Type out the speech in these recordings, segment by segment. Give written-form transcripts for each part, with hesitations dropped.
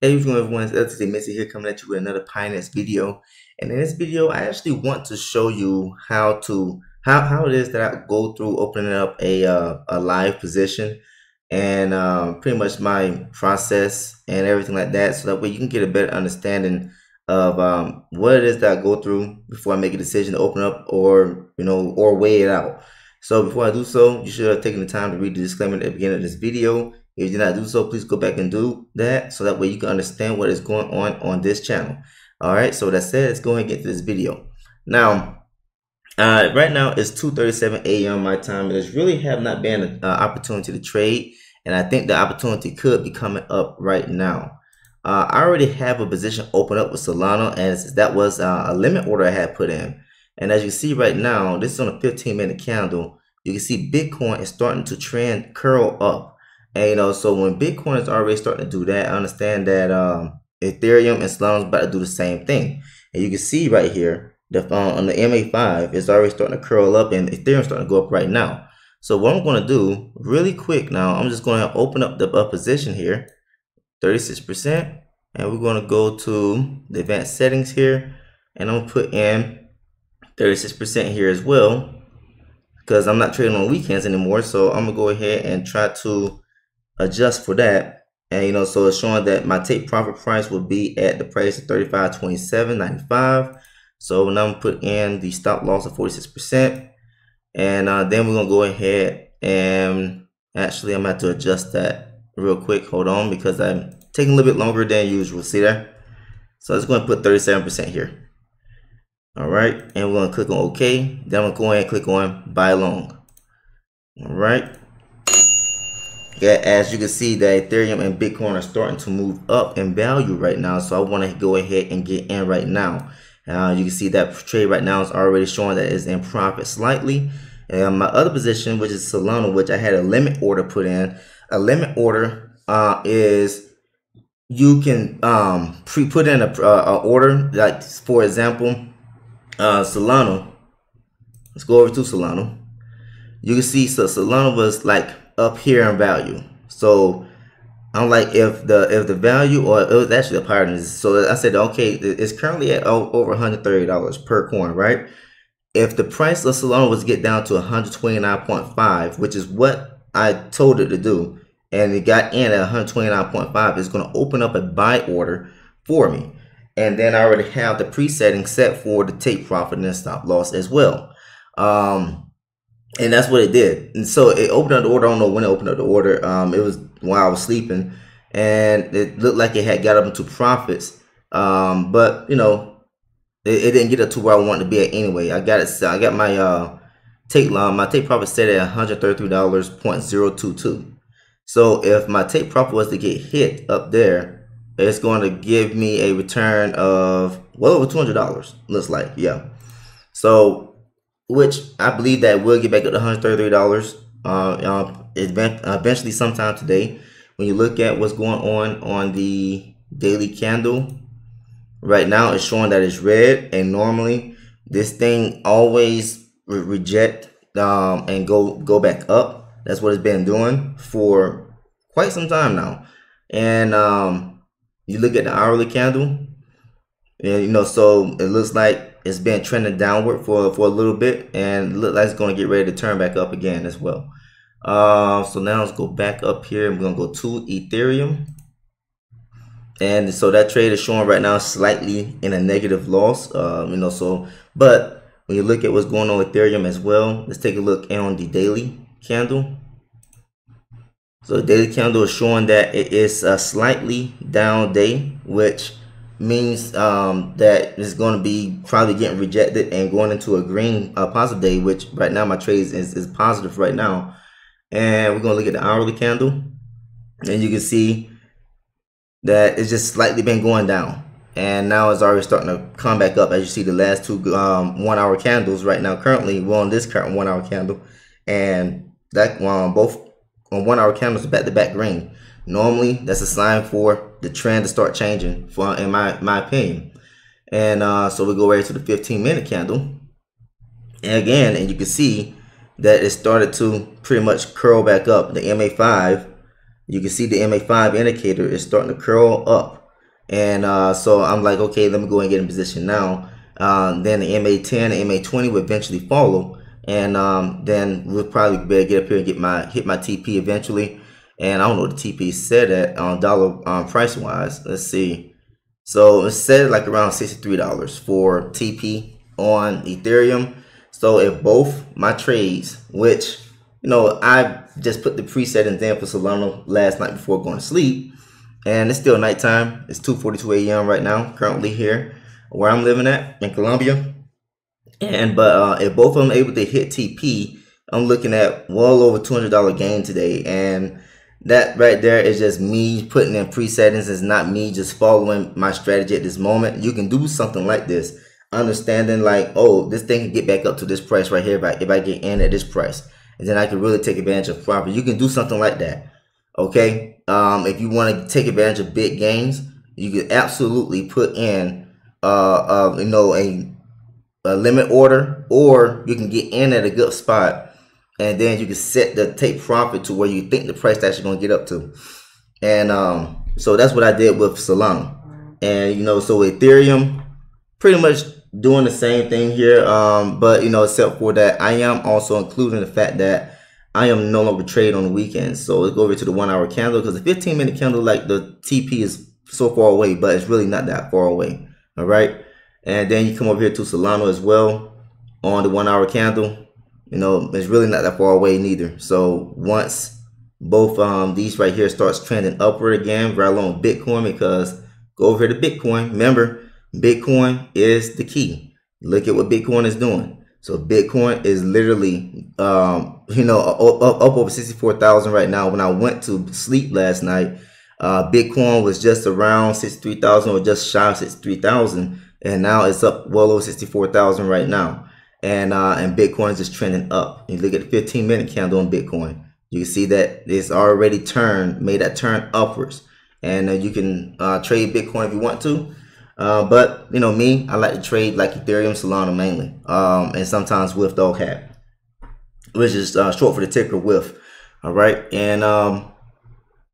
Hey everyone, it's Missy here coming at you with another Pionex video. And in this video, I actually want to show you how it is that I go through opening up a live position and pretty much my process and everything like that, so that way you can get a better understanding of what it is that I go through before I make a decision to open up or or weigh it out. So before I do so, you should have taken the time to read the disclaimer at the beginning of this video. If you did not do so, please go back and do that so that way you can understand what is going on this channel. All right, so that said, let's go ahead and get to this video. Now, right now it's 2:37 a.m. my time, and there's really have not been an opportunity to trade, and I think the opportunity could be coming up right now. I already have a position open up with Solana, as that was a limit order I had put in. And as you see right now, this is on a 15-minute candle. You can see Bitcoin is starting to trend curl up. And so when Bitcoin is already starting to do that, I understand that Ethereum and Solana is about to do the same thing. And you can see right here, on the MA5, it's already starting to curl up, and Ethereum is starting to go up right now. So what I'm going to do really quick now, I'm just going to open up the position here, 36%, and we're going to go to the advanced settings here, and I'm going to put in 36% here as well, because I'm not trading on weekends anymore. So I'm gonna go ahead and try to adjust for that. And so it's showing that my take profit price will be at the price of 35.2795. So now I'm gonna put in the stop loss of 46%, and then we're gonna go ahead and actually I'm gonna have to adjust that real quick. Hold on, because I'm taking a little bit longer than usual. See there? So I'm just gonna put 37% here. All right, and we're gonna click on OK. Then I'm gonna go ahead and click on buy long. All right. Yeah, as you can see, that Ethereum and Bitcoin are starting to move up in value right now. So I want to go ahead and get in right now. You can see that trade right now is already showing that it's in profit slightly. And my other position, which is Solana, which I had a limit order put in. A limit order is you can put in a order, like for example, Solana. Let's go over to Solana. You can see, so Solana was like up here in value. So I'm like, if the value, or it was actually a higher than this. So I said, okay, it's currently at over $130 per coin, right? If the price of Solana was to get down to 129.5, which is what I told it to do, and it got in at 129.5, it's going to open up a buy order for me. And then I already have the presetting set for the take profit and stop loss as well. And that's what it did. And so it opened up the order. I don't know when it opened up the order. It was while I was sleeping, and it looked like it had got up into profits. But it didn't get up to where I wanted to be at anyway. I got it. I got my take profit set at $133.022. So if my take profit was to get hit up there, it's going to give me a return of well over $200. Looks like, yeah. So, which I believe that we'll get back up to $133 eventually sometime today. When you look at what's going on the daily candle, right now it's showing that it's red, and normally this thing always reject and go back up. That's what it's been doing for quite some time now. And you look at the hourly candle, and so it looks like it's been trending downward for a little bit, and it looks like it's going to get ready to turn back up again as well. So now let's go back up here. I'm going to go to Ethereum, and so that trade is showing right now slightly in a negative loss. So but when you look at what's going on with Ethereum as well, let's take a look on the daily candle. So the daily candle is showing that it is a slightly down day, which means that it's going to be probably getting rejected and going into a green positive day, which right now my trade is positive right now. And we're going to look at the hourly candle, and you can see that it's just slightly been going down, and now it's already starting to come back up. As you see, the last two 1 hour candles right now, currently we're on this current 1 hour candle, and that both on 1 hour candles back to back green. Normally that's a sign for the trend to start changing, in my opinion. And so we go right to the 15-minute candle, and again, and you can see that it started to pretty much curl back up. The MA5, you can see the MA5 indicator is starting to curl up. And so I'm like, okay, let me go and get in position now. Then the MA10 and MA20 will eventually follow, and then we'll probably better get up here and hit my TP eventually. And I don't know what the TP said at dollar price wise. Let's see. So it's set like around $63 for TP on Ethereum. So if both my trades, which I just put the presettings in for Solana last night before going to sleep, and it's still nighttime. It's 2:42 a.m. right now, currently here where I'm living at in Colombia. And but if both of them able to hit TP, I'm looking at well over $200 gain today. And that right there is just me putting in pre-settings. It's not me just following my strategy at this moment. You can do something like this, understanding like, oh, this thing can get back up to this price right here if I get in at this price, and then I can really take advantage of profit. You can do something like that. Okay, if you want to take advantage of big gains, you can absolutely put in a limit order, or you can get in at a good spot, and then you can set the take profit to where you think the price actually going to get up to. And so that's what I did with Solana. And so Ethereum, pretty much doing the same thing here, but except for that I am also including the fact that I am no longer trade on the weekends. So let's go over to the 1 hour candle, because the 15-minute candle, like the TP is so far away, but it's really not that far away. All right. And then you come over here to Solana as well on the 1 hour candle. It's really not that far away neither. So once both these right here starts trending upward again, right along with Bitcoin, because go over here to Bitcoin. Remember, Bitcoin is the key. Look at what Bitcoin is doing. So Bitcoin is literally up over 64,000 right now. When I went to sleep last night, Bitcoin was just around 63,000 or just shy of 63,000, and now it's up well over 64,000 right now. And Bitcoin is just trending up. You look at the 15-minute candle on Bitcoin, you can see that it's already made that turn upwards. And you can trade Bitcoin if you want to. But me, I like to trade like Ethereum, Solana mainly, and sometimes WIF Dog Hat, which is short for the ticker WIF. All right, and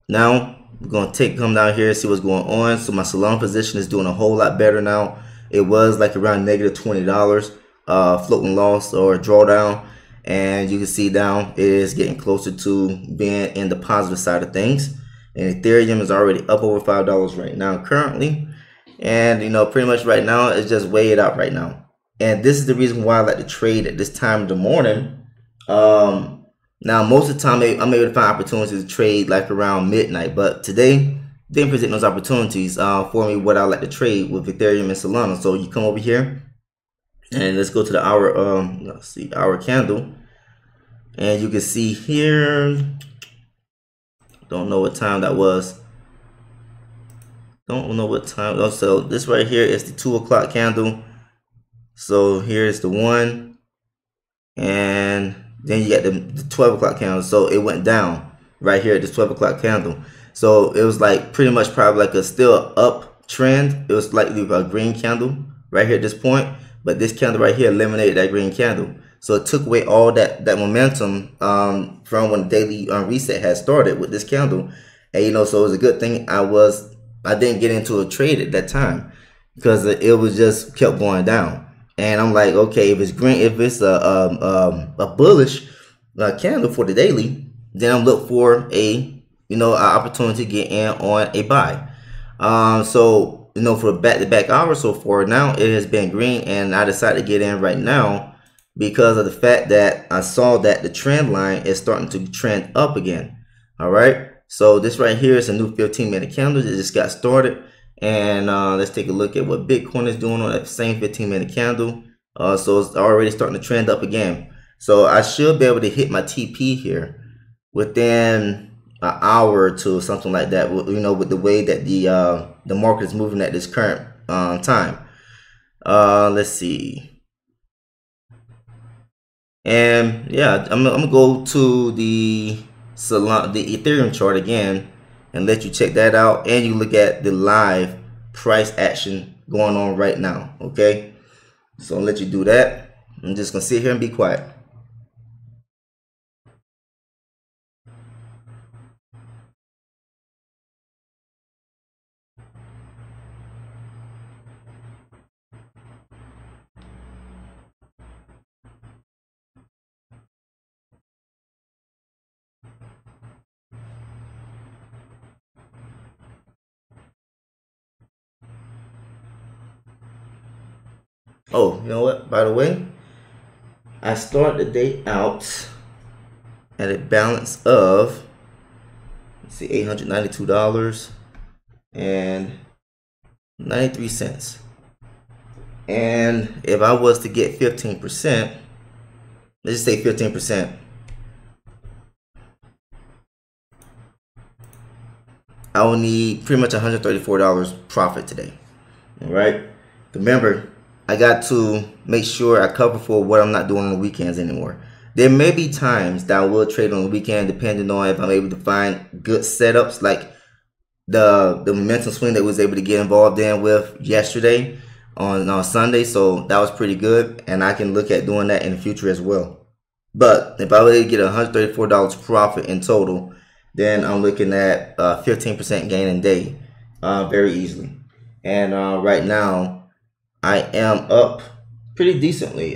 now we're gonna come down here and see what's going on. So my Solana position is doing a whole lot better now. It was like around negative $20 floating loss or drawdown, and you can see down it is getting closer to being in the positive side of things. And Ethereum is already up over $5 right now currently. And pretty much right now it's just weighed out right now. And this is the reason why I like to trade at this time of the morning. Now most of the time I'm able to find opportunities to trade like around midnight, but today didn't present those opportunities for me what I like to trade with Ethereum and Solana. So you come over here and let's go to the hour let's see, hour candle, and you can see here, don't know what time that was. Don't know what time. So this right here is the 2 o'clock candle. So here's the 1, and then you got the 12 o'clock candle. So it went down right here at this 12 o'clock candle. So it was like pretty much probably like a still uptrend. It was likely a green candle right here at this point, but this candle right here eliminated that green candle. So it took away all that momentum from when the daily reset had started with this candle. And so it was a good thing I didn't get into a trade at that time, because it was just kept going down. And I'm like, okay, if it's green, if it's a bullish candle for the daily, then I'm look for a an opportunity to get in on a buy. So for back-to-back hours so far now, it has been green, and I decided to get in right now because of the fact that I saw that the trend line is starting to trend up again. All right. So this right here is a new 15-minute candle that just got started. And let's take a look at what Bitcoin is doing on that same 15-minute candle. So it's already starting to trend up again. So I should be able to hit my TP here within an hour or two, something like that. With the way that the market is moving at this current time. Let's see. And yeah, I'm gonna go to the Ethereum chart again and let you check that out, and you look at the live price action going on right now. Okay, so I'll let you do that. I'm just gonna sit here and be quiet. Oh, you know what? By the way, I start the day out at a balance of, let's see, $892 and 93 cents. And if I was to get 15%, let's just say 15%, I will need pretty much $134 profit today. All right. Remember, I got to make sure I cover for what I'm not doing on the weekends anymore. There may be times that I will trade on the weekend depending on if I'm able to find good setups like the momentum swing that we was able to get involved in with yesterday on Sunday. So that was pretty good, and I can look at doing that in the future as well. But if I were to get $134 profit in total, then I'm looking at 15% gain in day very easily. And right now, I am up pretty decently.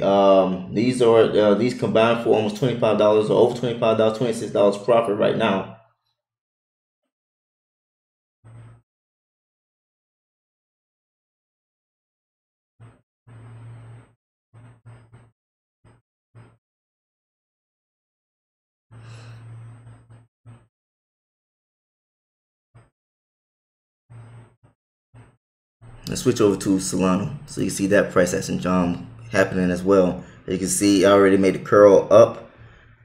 These combined for almost $25 or over $25, $26 profit right now. Let's switch over to Solana. So you see that price action jump happening as well. You can see I already made the curl up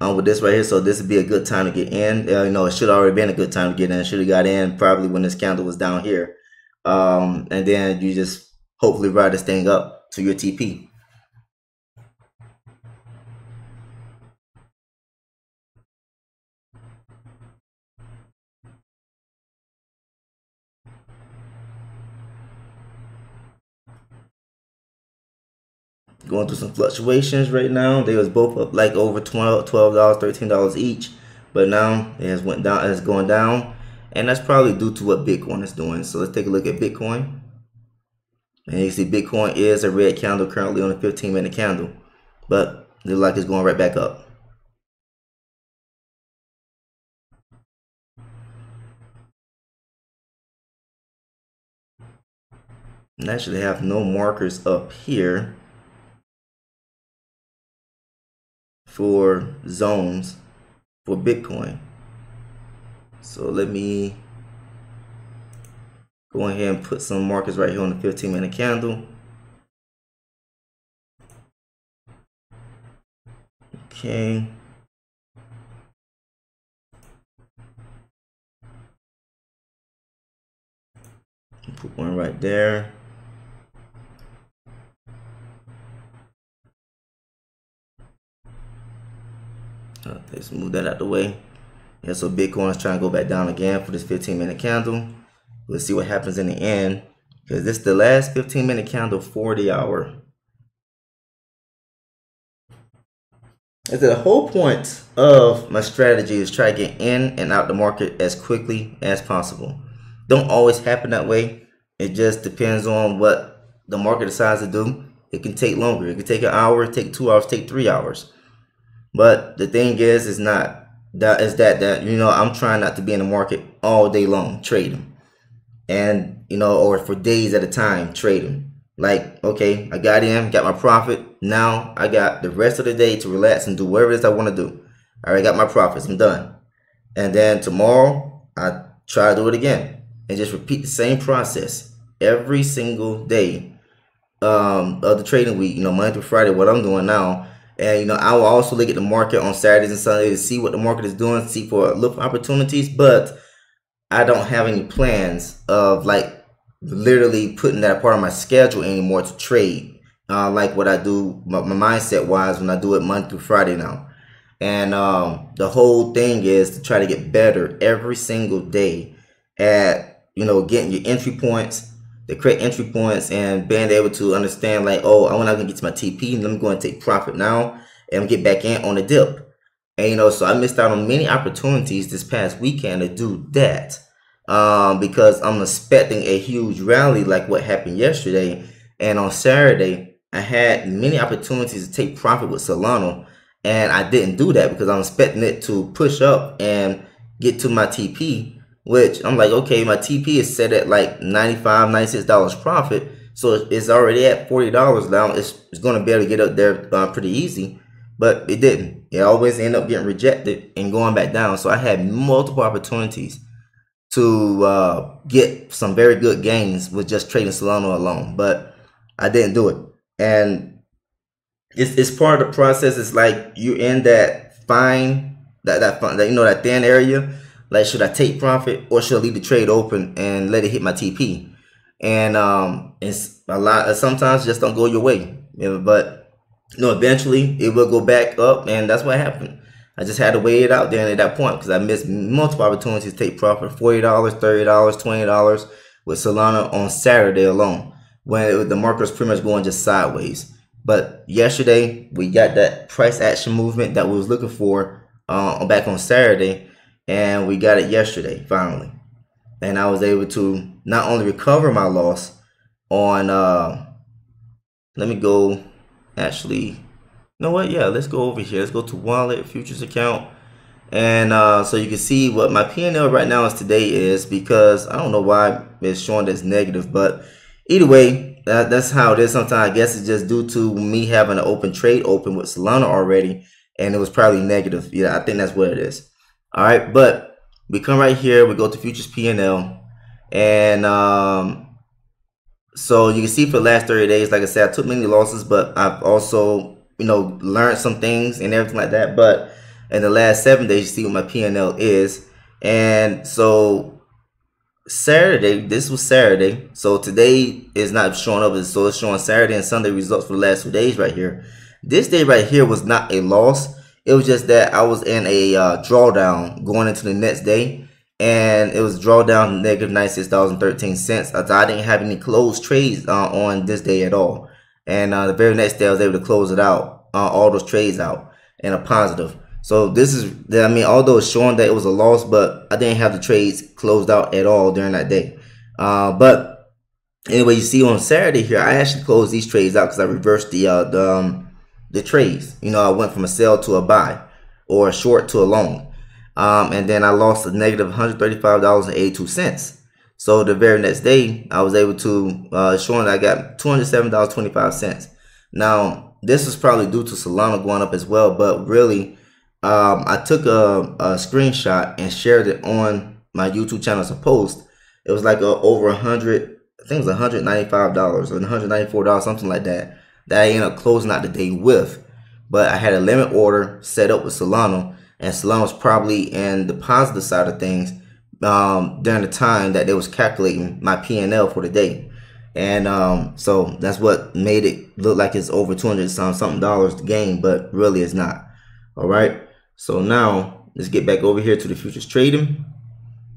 with this right here. So this would be a good time to get in. It should already been a good time to get in. Should have got in probably when this candle was down here. And then you just hopefully ride this thing up to your TP. Going through some fluctuations right now. They was both up like over $12, $13 each, but now it has went down. It's going down, and that's probably due to what Bitcoin is doing. So let's take a look at Bitcoin, and you see Bitcoin is a red candle currently on a 15-minute candle, but it looks like it's going right back up. And actually have no markers up here for zones for Bitcoin. So let me go ahead and put some markers right here on the 15-minute candle. Okay. Put one right there. Let's move that out the way. Yeah, so Bitcoin is trying to go back down again for this 15-minute candle. Let's see what happens in the end, because this is the last 15-minute candle for the hour. And the whole point of my strategy is try to get in and out the market as quickly as possible. Don't always happen that way. It just depends on what the market decides to do. It can take longer. It can take an hour, take 2 hours, take 3 hours. But the thing is not that I'm trying not to be in the market all day long trading, and or for days at a time trading. Like, okay, I got in, got my profit. Now I got the rest of the day to relax and do whatever it is I want to do. I already got my profits. I'm done. And then tomorrow I try to do it again and just repeat the same process every single day of the trading week. Monday through Friday, what I'm doing now. And I will also look at the market on Saturdays and Sundays to see what the market is doing, see for little opportunities. But I don't have any plans of like literally putting that part of my schedule anymore to trade, like what I do my mindset wise when I do it Monday through Friday now. And the whole thing is to try to get better every single day at getting your entry points, the correct entry points, and being able to understand like, oh, I'm not gonna get to my TP, and I'm going to take profit now and get back in on the dip. And so I missed out on many opportunities this past weekend to do that, because I'm expecting a huge rally like what happened yesterday. And on Saturday, I had many opportunities to take profit with Solana, and I didn't do that because I'm expecting it to push up and get to my TP, which I'm like, okay, my TP is set at like $95, $96 profit. So it's already at $40 now. It's going to be able to get up there pretty easy, but it didn't. It always ended up getting rejected and going back down. So I had multiple opportunities to get some very good gains with just trading Solana alone, but I didn't do it. And it's part of the process. It's like you're in that fine, that you know, that thin area. Like, should I take profit or should I leave the trade open and let it hit my TP? And it's a lot. Sometimes just don't go your way, you know, but eventually it will go back up, and that's what happened. I just had to weigh it out there at that point because I missed multiple opportunities to take profit. $40, $30, $20 with Solana on Saturday alone, when the market was pretty much going just sideways. But yesterday we got that price action movement that we was looking for back on Saturday, and we got it yesterday finally. And I was able to not only recover my loss on let me go, actually, you know what, yeah, let's go over here. Let's go to wallet, futures account, and so you can see what my P&L right now is today is, because I don't know why it's showing this negative, but either way, that's how it is. Sometimes I guess it's just due to me having an open trade open with Solana already, and it was probably negative. Yeah, I think that's what it is. All right, but we come right here, we go to futures P&L, and so you can see for the last 30 days, like I said, I took many losses, but I've also, you know, learned some things and everything like that. But in the last 7 days, you see what my P&L is. And so Saturday, this was Saturday, so today is not showing up, so it's showing Saturday and Sunday results for the last 2 days right here. This day right here was not a loss. It was just that I was in a drawdown going into the next day, and it was drawdown negative $96.13. I didn't have any closed trades on this day at all, and the very next day I was able to close it out, all those trades out, in a positive. So this is, I mean, although it's showing that it was a loss, but I didn't have the trades closed out at all during that day. But anyway, you see on Saturday here, I actually closed these trades out because I reversed the trades. You know, I went from a sell to a buy, or a short to a long, and then I lost a negative $135.82. So the very next day, I was able to showing that I got $207.25. Now this is probably due to Solana going up as well, but really, I took a screenshot and shared it on my YouTube channel as a post. It was like over 100, I think it was $195 or $194, something like that, that I ended up closing out the day with. But I had a limit order set up with Solana, and Solana was probably in the positive side of things during the time that they was calculating my P&L for the day. And so that's what made it look like it's over 200 something dollars to gain, but really it's not. All right, so now let's get back over here to the futures trading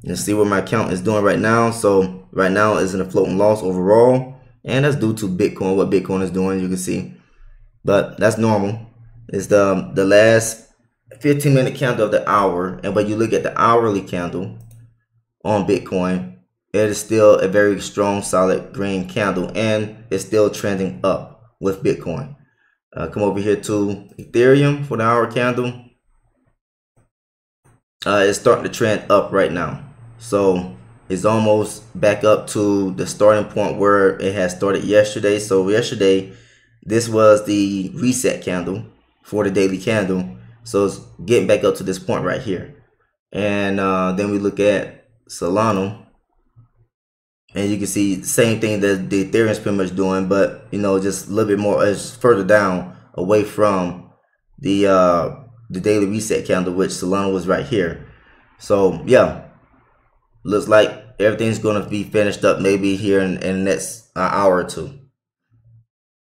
and see what my account is doing right now. So right now it's in a floating loss overall, and that's due to Bitcoin, what Bitcoin is doing, you can see, but that's normal. It's the last 15-minute candle of the hour, and when you look at the hourly candle on Bitcoin, it is still a very strong, solid green candle, and it's still trending up with Bitcoin. Come over here to Ethereum for the hour candle. It's starting to trend up right now. So it's almost back up to the starting point where it had started yesterday. So yesterday, this was the reset candle for the daily candle. So it's getting back up to this point right here. And then we look at Solana, and you can see the same thing that the Ethereum is pretty much doing, but you know, just a little bit more, it's further down away from the daily reset candle, which Solana was right here. So yeah, looks like everything's going to be finished up maybe here in the next hour or two.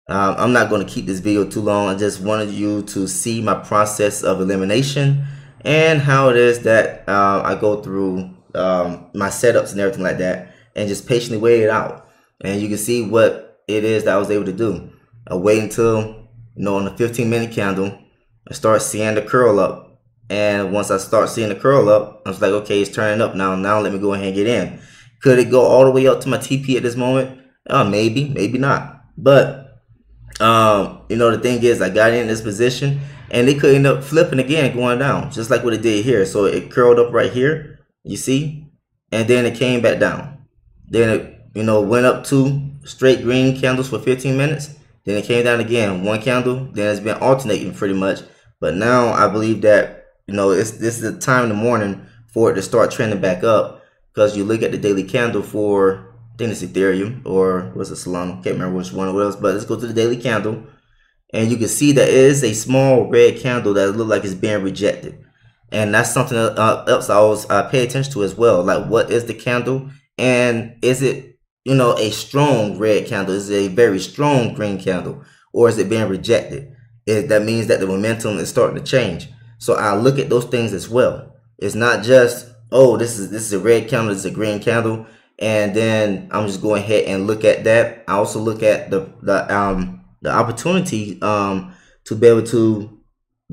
I'm not going to keep this video too long. I just wanted you to see my process of elimination and how it is that I go through my setups and everything like that, and just patiently wait it out. And you can see what it is that I was able to do. I wait until, you know, on the 15-minute candle, I start seeing the curl up. And once I start seeing the curl up, I was like, okay, it's turning up now. Now let me go ahead and get in. Could it go all the way up to my TP at this moment? Maybe, maybe not. But you know, the thing is, I got in this position, and it could end up flipping again, going down, just like what it did here. So it curled up right here, you see, and then it came back down. Then it, went up two straight green candles for 15 minutes. Then it came down again, one candle. Then it's been alternating pretty much. But now I believe that this is the time in the morning for it to start trending back up, because you look at the daily candle for, I think it's Ethereum, or was it Solana? Can't remember which one it was. But let's go to the daily candle, and you can see that it is a small red candle that looks like it's being rejected. And that's something else I always pay attention to as well. Like, what is the candle, and is it a strong red candle? Is it a very strong green candle, or is it being rejected? That means that the momentum is starting to change. So I look at those things as well. It's not just, oh, this is a red candle, this is a green candle, and then I'm just going ahead and look at that. I also look at the opportunity to be able to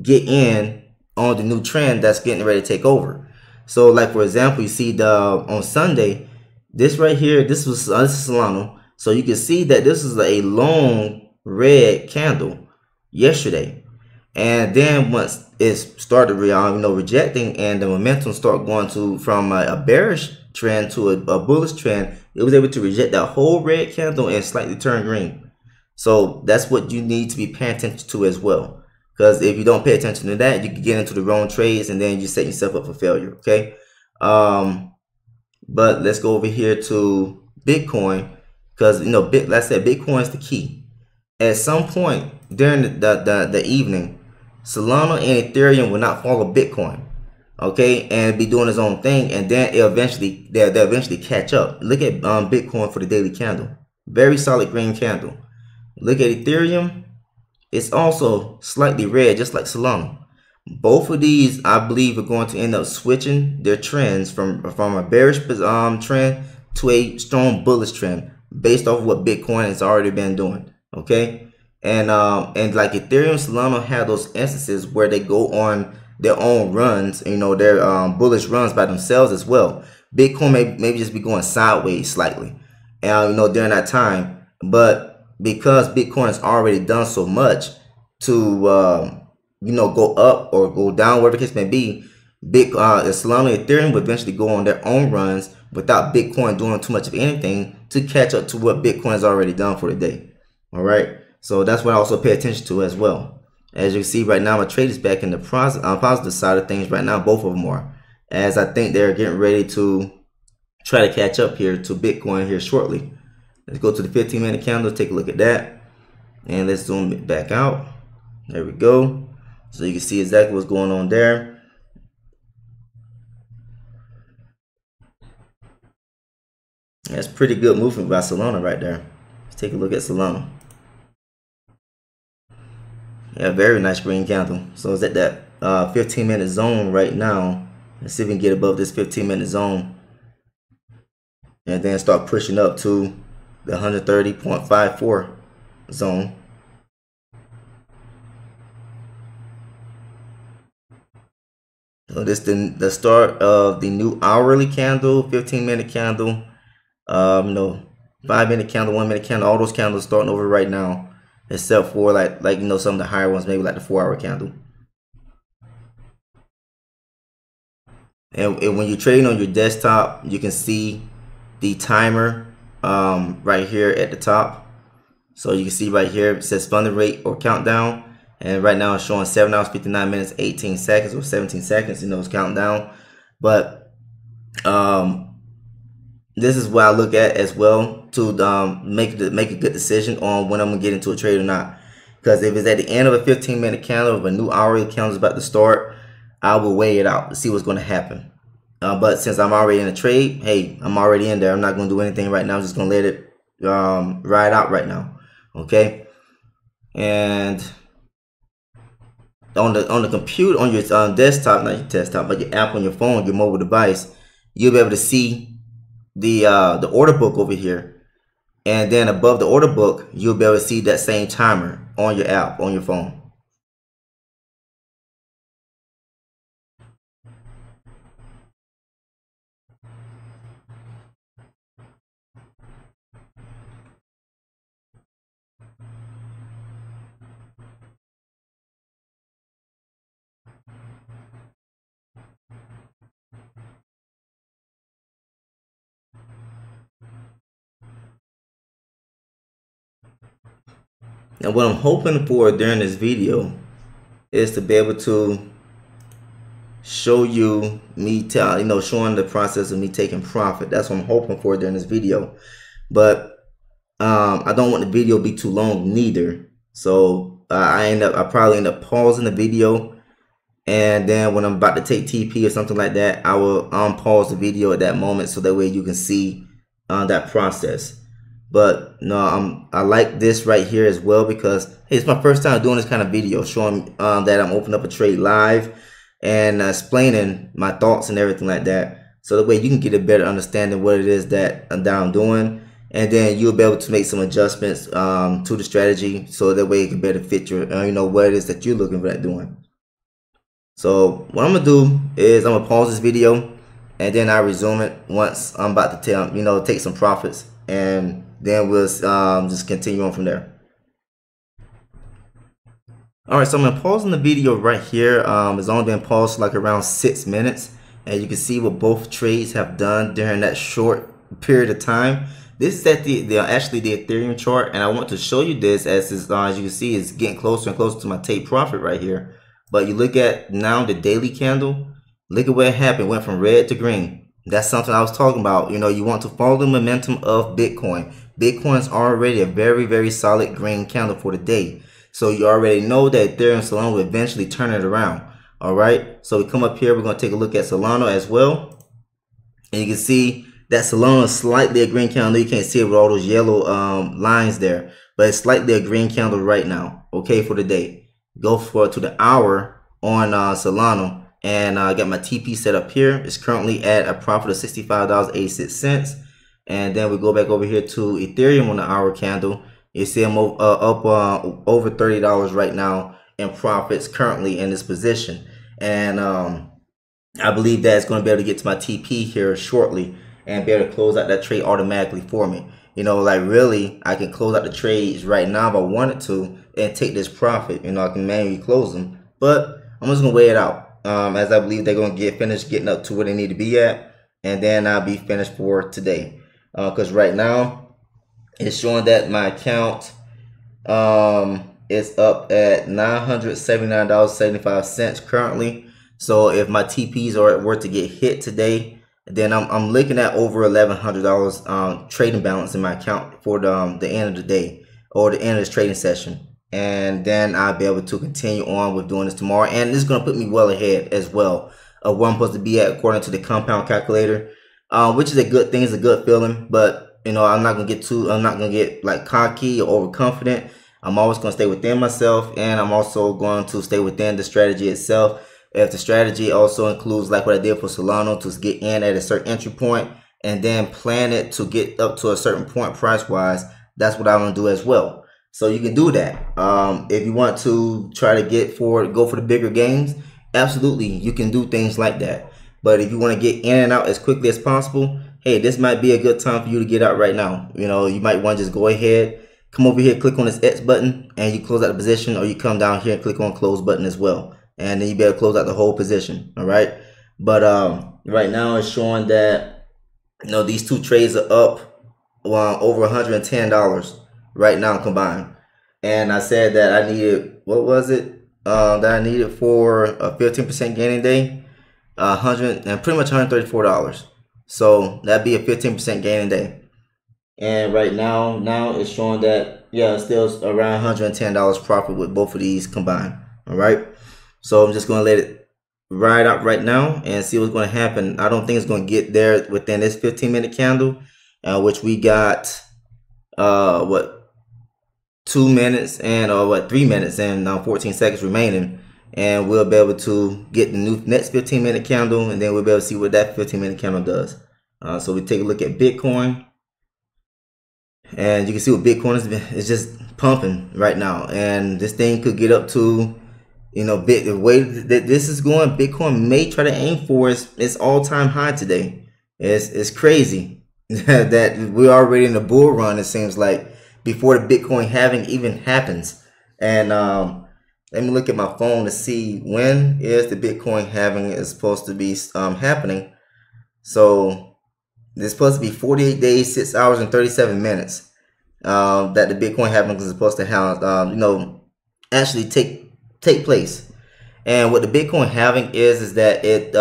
get in on the new trend that's getting ready to take over. So, like, for example, you see the on Sunday, this right here, this is Solana. So you can see that this is a long red candle yesterday, and then once it started rejecting, and the momentum start going to from a bearish trend to a bullish trend, it was able to reject that whole red candle and slightly turn green. So that's what you need to be paying attention to as well. Because if you don't pay attention to that, you can get into the wrong trades, and then you set yourself up for failure. Okay. But let's go over here to Bitcoin, because like I said, Bitcoin is the key. At some point during the evening, Solana and Ethereum will not follow Bitcoin, okay, and be doing its own thing, and then they'll eventually catch up. Look at Bitcoin for the daily candle, very solid green candle. Look at Ethereum, it's also slightly red, just like Solana. Both of these, I believe, are going to end up switching their trends from a bearish trend to a strong bullish trend based off of what Bitcoin has already been doing. Okay, and like Ethereum, Solana have those instances where they go on their own runs, their bullish runs by themselves as well. Bitcoin maybe just be going sideways slightly, and during that time, but because Bitcoin has already done so much to go up or go down, whatever the case may be, Solana and Ethereum will eventually go on their own runs without Bitcoin doing too much of anything to catch up to what Bitcoin has already done for the day. All right, so that's what I also pay attention to as well. As you can see right now, my trade is back in the positive side of things right now. Both of them are, as I think they're getting ready to try to catch up here to Bitcoin here shortly. Let's go to the 15-minute candle, take a look at that, and let's zoom it back out. There we go. So you can see exactly what's going on there. That's pretty good movement by Solana right there. Let's take a look at Solana. Yeah, very nice green candle. So it's at that 15-minute zone right now. Let's see if we can get above this 15-minute zone, and then start pushing up to the 130.54 zone. So this the start of the new hourly candle, 15-minute candle, 5-minute candle, 1-minute candle. All those candles starting over right now, except for like some of the higher ones, maybe like the 4-hour candle. And when you're trading on your desktop, you can see the timer right here at the top. So you can see right here it says funding rate or countdown, and right now it's showing 7 hours 59 minutes 18 seconds or 17 seconds. It's counting down. But this is what I look at as well to make a good decision on when I'm gonna get into a trade or not. Because if it's at the end of a 15-minute candle, if a new hourly candle is about to start, I will weigh it out to see what's going to happen. But since I'm already in a trade, hey, I'm already in there. I'm not going to do anything right now. I'm just going to let it ride out right now. Okay. And on the computer, on your desktop, not your desktop, but your app on your phone, your mobile device, you'll be able to see the order book over here. And then above the order book, you'll be able to see that same timer on your app, on your phone. And what I'm hoping for during this video is to be able to show you me showing the process of me taking profit. That's what I'm hoping for during this video. But I don't want the video to be too long neither. So I probably end up pausing the video, and then when I'm about to take TP or something like that, I will unpause the video at that moment so that way you can see that process. But no, I like this right here as well because hey, it's my first time doing this kind of video, showing that I'm opening up a trade live and explaining my thoughts and everything like that. So that way you can get a better understanding what it is that I'm doing, and then you'll be able to make some adjustments to the strategy so that way it can better fit your what it is that you're looking at doing. So what I'm gonna do is I'm gonna pause this video and then I resume it once I'm about to take some profits, and then we'll just continue on from there. All right, so I'm gonna pause the video right here. It's only been paused for like around 6 minutes, and you can see what both trades have done during that short period of time. This is at actually the Ethereum chart, and I want to show you this as you can see, it's getting closer and closer to my take profit right here. But you look at now the daily candle, look at what happened. It went from red to green. That's something I was talking about. You want to follow the momentum of Bitcoin. Bitcoin's already a very, very solid green candle for the day. So you already know that Ethereum and Solana will eventually turn it around. All right. So we come up here, we're going to take a look at Solana as well. And you can see that Solana is slightly a green candle. You can't see it with all those yellow lines there, but it's slightly a green candle right now. Okay, for the day. Go to the hour on Solana, and I got my TP set up here. It's currently at a profit of $65.86, and then we go back over here to Ethereum on the hour candle. You see I'm up over $30 right now in profits currently in this position, and I believe that it's going to be able to get to my TP here shortly and be able to close out that trade automatically for me. Like really, I can close out the trades right now if I wanted to and take this profit. I can manually close them, but I'm just gonna weigh it out as I believe they're gonna get finished getting up to where they need to be at, and then I'll be finished for today. Because right now it's showing that my account is up at $979.75 currently. So if my TPs were to get hit today, then I'm looking at over $1,100 trading balance in my account for the end of the day or the end of this trading session. And then I'll be able to continue on with doing this tomorrow. And this is going to put me well ahead as well of where I'm supposed to be at according to the compound calculator, which is a good thing. It's a good feeling. But, I'm not going to get like cocky or overconfident. I'm always going to stay within myself, and I'm also going to stay within the strategy itself. If the strategy also includes like what I did for Solana to get in at a certain entry point and then plan it to get up to a certain point price wise, that's what I'm going to do as well. So you can do that. If you want to try to go for the bigger gains, absolutely, you can do things like that. But if you want to get in and out as quickly as possible, hey, this might be a good time for you to get out right now. You might want to just go ahead, come over here, click on this X button, and you close out the position, or you come down here and click on close button as well. And then you better close out the whole position. All right. But right now it's showing that these two trades are up over $110 right now combined. And I said that I needed, what was it? That I needed for a 15% gaining day, pretty much $134. So that'd be a 15% gaining day. And right now it's showing that it's still around $110 profit with both of these combined. All right. So I'm just going to let it ride out right now and see what's going to happen. I don't think it's going to get there within this 15-minute candle, which we got 2 minutes and 3 minutes and 14 seconds remaining, and we'll be able to get the next 15-minute candle, and then we'll be able to see what that 15-minute candle does. So we take a look at Bitcoin, and you can see what Bitcoin is just pumping right now, and this thing could get up to the way that this is going, Bitcoin may try to aim for its all-time high today. It's crazy that we're already in the bull run, it seems like, before the Bitcoin halving even happens. And let me look at my phone to see when is the Bitcoin halving is supposed to be happening. So it's supposed to be 48 days, 6 hours, and 37 minutes. that the Bitcoin halving is supposed to have, actually take place. And what the Bitcoin halving is that it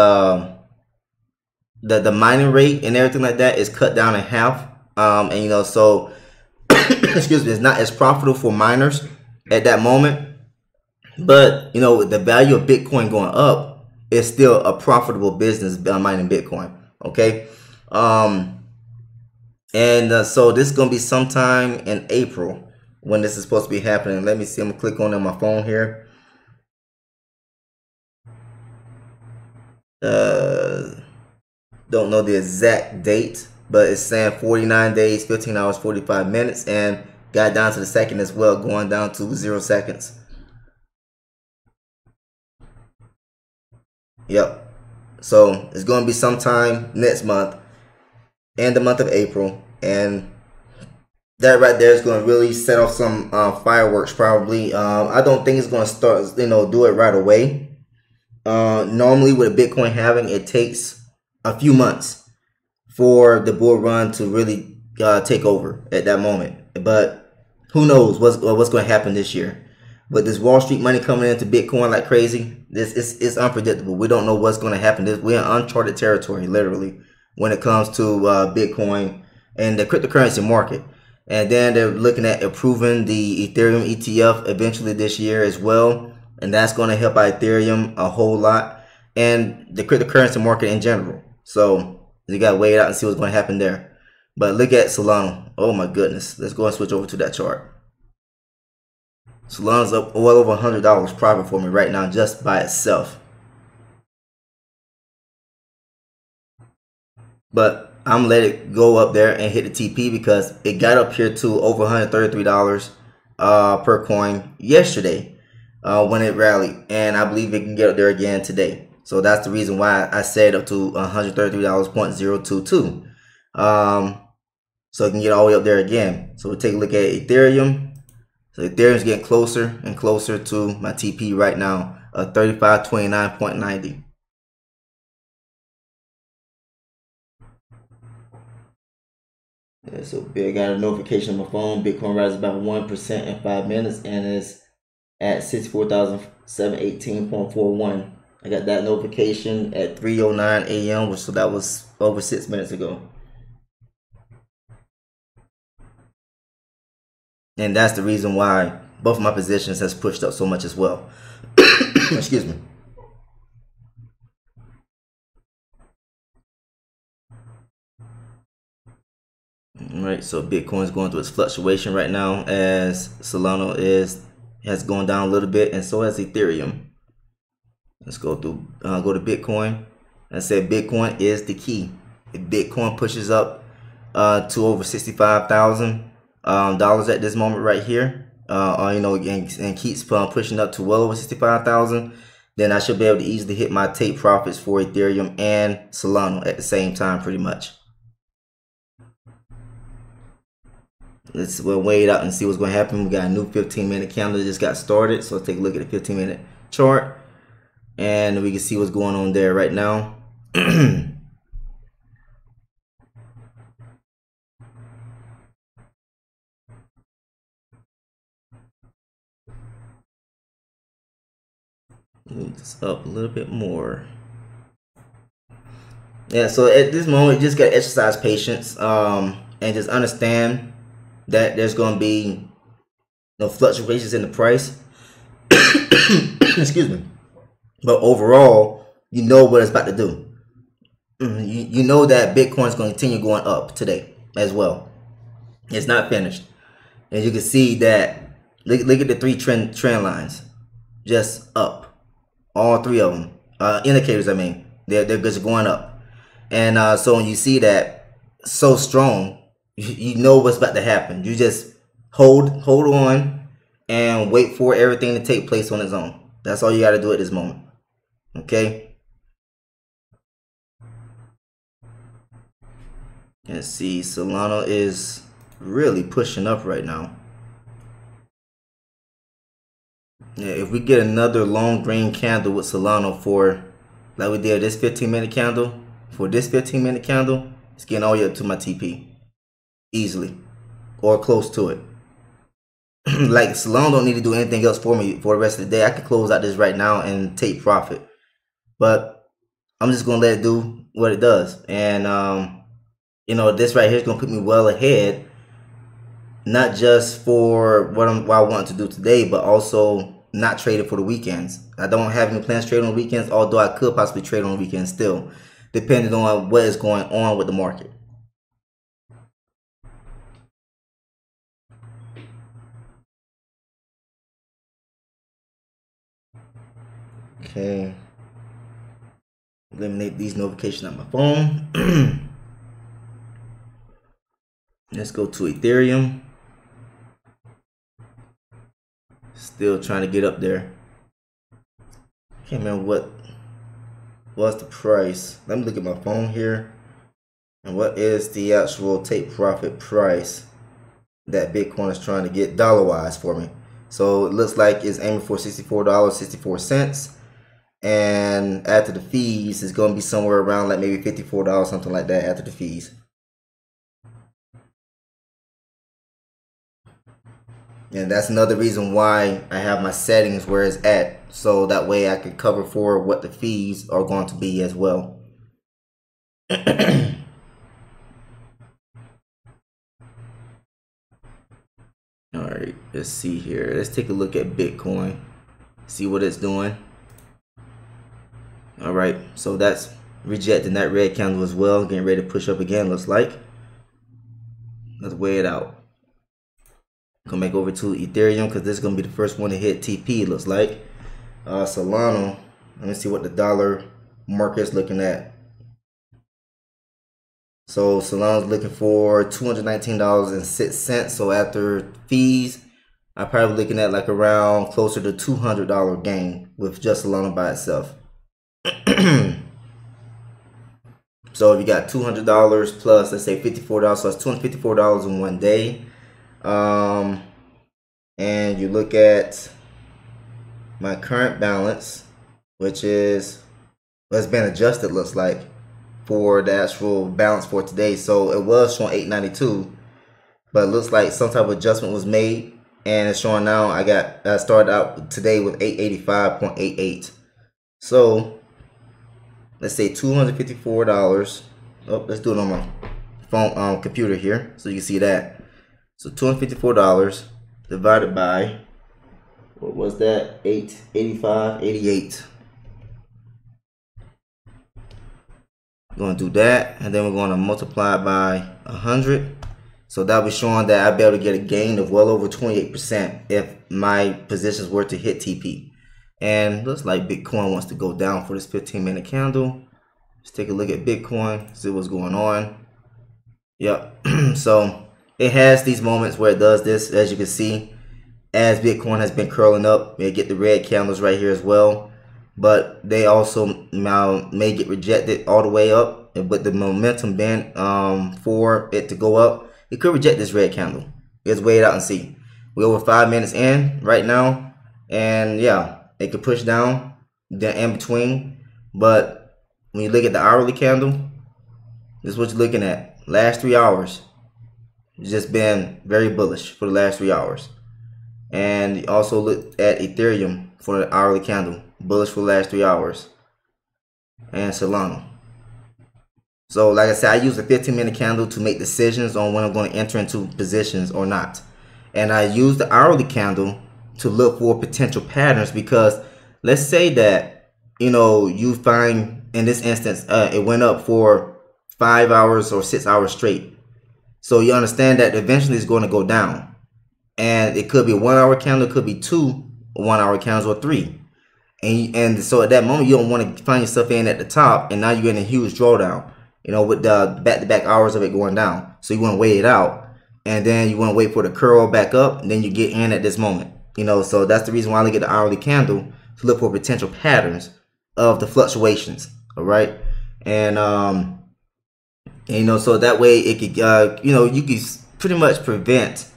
the mining rate and everything like that is cut down in half. And so excuse me, it's not as profitable for miners at that moment. But the value of Bitcoin going up is still a profitable business mining Bitcoin. Okay, and so this is gonna be sometime in April when this is supposed to be happening. Let me see. I'm gonna click on my phone here. Don't know the exact date, but it's saying 49 days, 15 hours, 45 minutes, and got down to the second as well, going down to 0 seconds. Yep. So it's going to be sometime next month, in the month of April, and that right there is going to really set off some fireworks. Probably. I don't think it's going to start. Do it right away. Normally, with a Bitcoin halving, it takes a few months for the bull run to really take over at that moment. But who knows what's going to happen this year? But this Wall Street money coming into Bitcoin like crazy, it's unpredictable. We don't know what's going to happen. We're in uncharted territory, literally, when it comes to Bitcoin and the cryptocurrency market. And then they're looking at approving the Ethereum ETF eventually this year as well. And that's going to help out Ethereum a whole lot and the cryptocurrency market in general. So you got to wait out and see what's going to happen there. But look at Solana. Oh my goodness. Let's go and switch over to that chart. Solana's up well over $100 profit for me right now just by itself. But I'm gonna let it go up there and hit the TP because it got up here to over $133 per coin yesterday when it rallied, and I believe it can get up there again today. So that's the reason why I said up to $133.022. So it can get all the way up there again. So we'll take a look at Ethereum. So Ethereum's getting closer and closer to my TP right now, 3529.90. Yeah, so big, got a notification on my phone. Bitcoin rises about 1% in 5 minutes and is at 64,718.41. I got that notification at 3:09 a.m., so that was over 6 minutes ago. And that's the reason why both of my positions has pushed up so much as well. Excuse me. All right, so Bitcoin is going through its fluctuation right now as Solana has gone down a little bit, and so has Ethereum. Let's go to Bitcoin. I said Bitcoin is the key. If Bitcoin pushes up to over $65,000 at this moment right here, and keeps pushing up to well over 65,000, then I should be able to easily hit my take profits for Ethereum and Solana at the same time, pretty much. We'll wait out and see what's going to happen. We got a new 15-minute candle that just got started, so let's take a look at the 15-minute chart, and we can see what's going on there right now. Move this up a little bit more. Yeah, so at this moment, you just got to exercise patience and just understand that there's going to be fluctuations in the price. Excuse me. But overall, you know what it's about to do. You know that Bitcoin is going to continue going up today as well. It's not finished. And you can see that, look at the three trend lines. Just up. All three of them. Indicators, I mean. They're just going up. And so when you see that so strong, you know what's about to happen. You just hold on and wait for everything to take place on its own. That's all you got to do at this moment. Okay. Let's see. Solana is really pushing up right now. Yeah, if we get another long green candle with Solana for, like we did this 15-minute candle, for this 15-minute candle, it's getting all the way up to my TP easily. or close to it. Like Solana don't need to do anything else for me for the rest of the day. I can close out this right now and take profit, but I'm just gonna let it do what it does. And this right here is gonna put me well ahead, not just for what I want to do today, but also not trading for the weekends. I don't have any plans to trade on the weekends, although I could possibly trade on the weekends still, depending on what is going on with the market. Okay. Eliminate these notifications on my phone. Let's go to Ethereum. Still trying to get up there. Can't remember what's the price. Let me look at my phone here. And what is the actual take profit price that Bitcoin is trying to get dollar-wise for me? So it looks like it's aiming for $64.64. And after the fees, it's going to be somewhere around like maybe $54, something like that after the fees. And that's another reason why I have my settings where it's at, so that way I can cover for what the fees are going to be as well. Alright, let's see here. Let's take a look at Bitcoin, see what it's doing. Alright, so that's rejecting that red candle as well, getting ready to push up again, looks like. Let's weigh it out. Come back over to Ethereum because this is going to be the first one to hit TP, it looks like. Solana, let me see what the dollar market is looking at. So Solana's looking for $219.06. So after fees, I'm probably looking at like around closer to $200 gain with just Solana by itself. So if you got $200 plus, let's say $54, so that's $254 in one day. And you look at my current balance, which is what's been adjusted, looks like, for the actual balance for today. So it was showing 892, but it looks like some type of adjustment was made, and it's showing now I started out today with 885.88. So let's say $254. Oh, let's do it on my phone computer here so you can see that. So $254 divided by, what was that? 885.88. We're going to do that, and then we're going to multiply by 100. So that'll be showing that I'll be able to get a gain of well over 28% if my positions were to hit TP. And looks like Bitcoin wants to go down for this 15-minute candle. Let's take a look at Bitcoin, see what's going on. Yep. So it has these moments where it does this, as you can see. As Bitcoin has been curling up, you get the red candles right here as well. But they also now may get rejected all the way up. But the momentum been for it to go up, it could reject this red candle. Let's wait it out and see. We're over 5 minutes in right now, and yeah, it could push down then in between. But when you look at the hourly candle, this is what you're looking at. Last 3 hours, it's just been very bullish for the last 3 hours. And you also look at Ethereum for the hourly candle, bullish for the last 3 hours, and Solana. So like I said, I use a 15-minute candle to make decisions on when I'm going to enter into positions or not. And I use the hourly candle to look for potential patterns, because let's say that, you find in this instance, it went up for 5 hours or 6 hours straight. So you understand that eventually it's going to go down. And it could be a 1 hour candle, it could be 2 1 hour candles, or 3. And so at that moment, you don't want to find yourself in at the top, and now you're in a huge drawdown, with the back-to-back hours of it going down. So you want to wait it out, and then you want to wait for the curl back up, and then you get in at this moment. So that's the reason why I look at the hourly candle, to look for potential patterns of the fluctuations. All right. And so that way it could you can pretty much prevent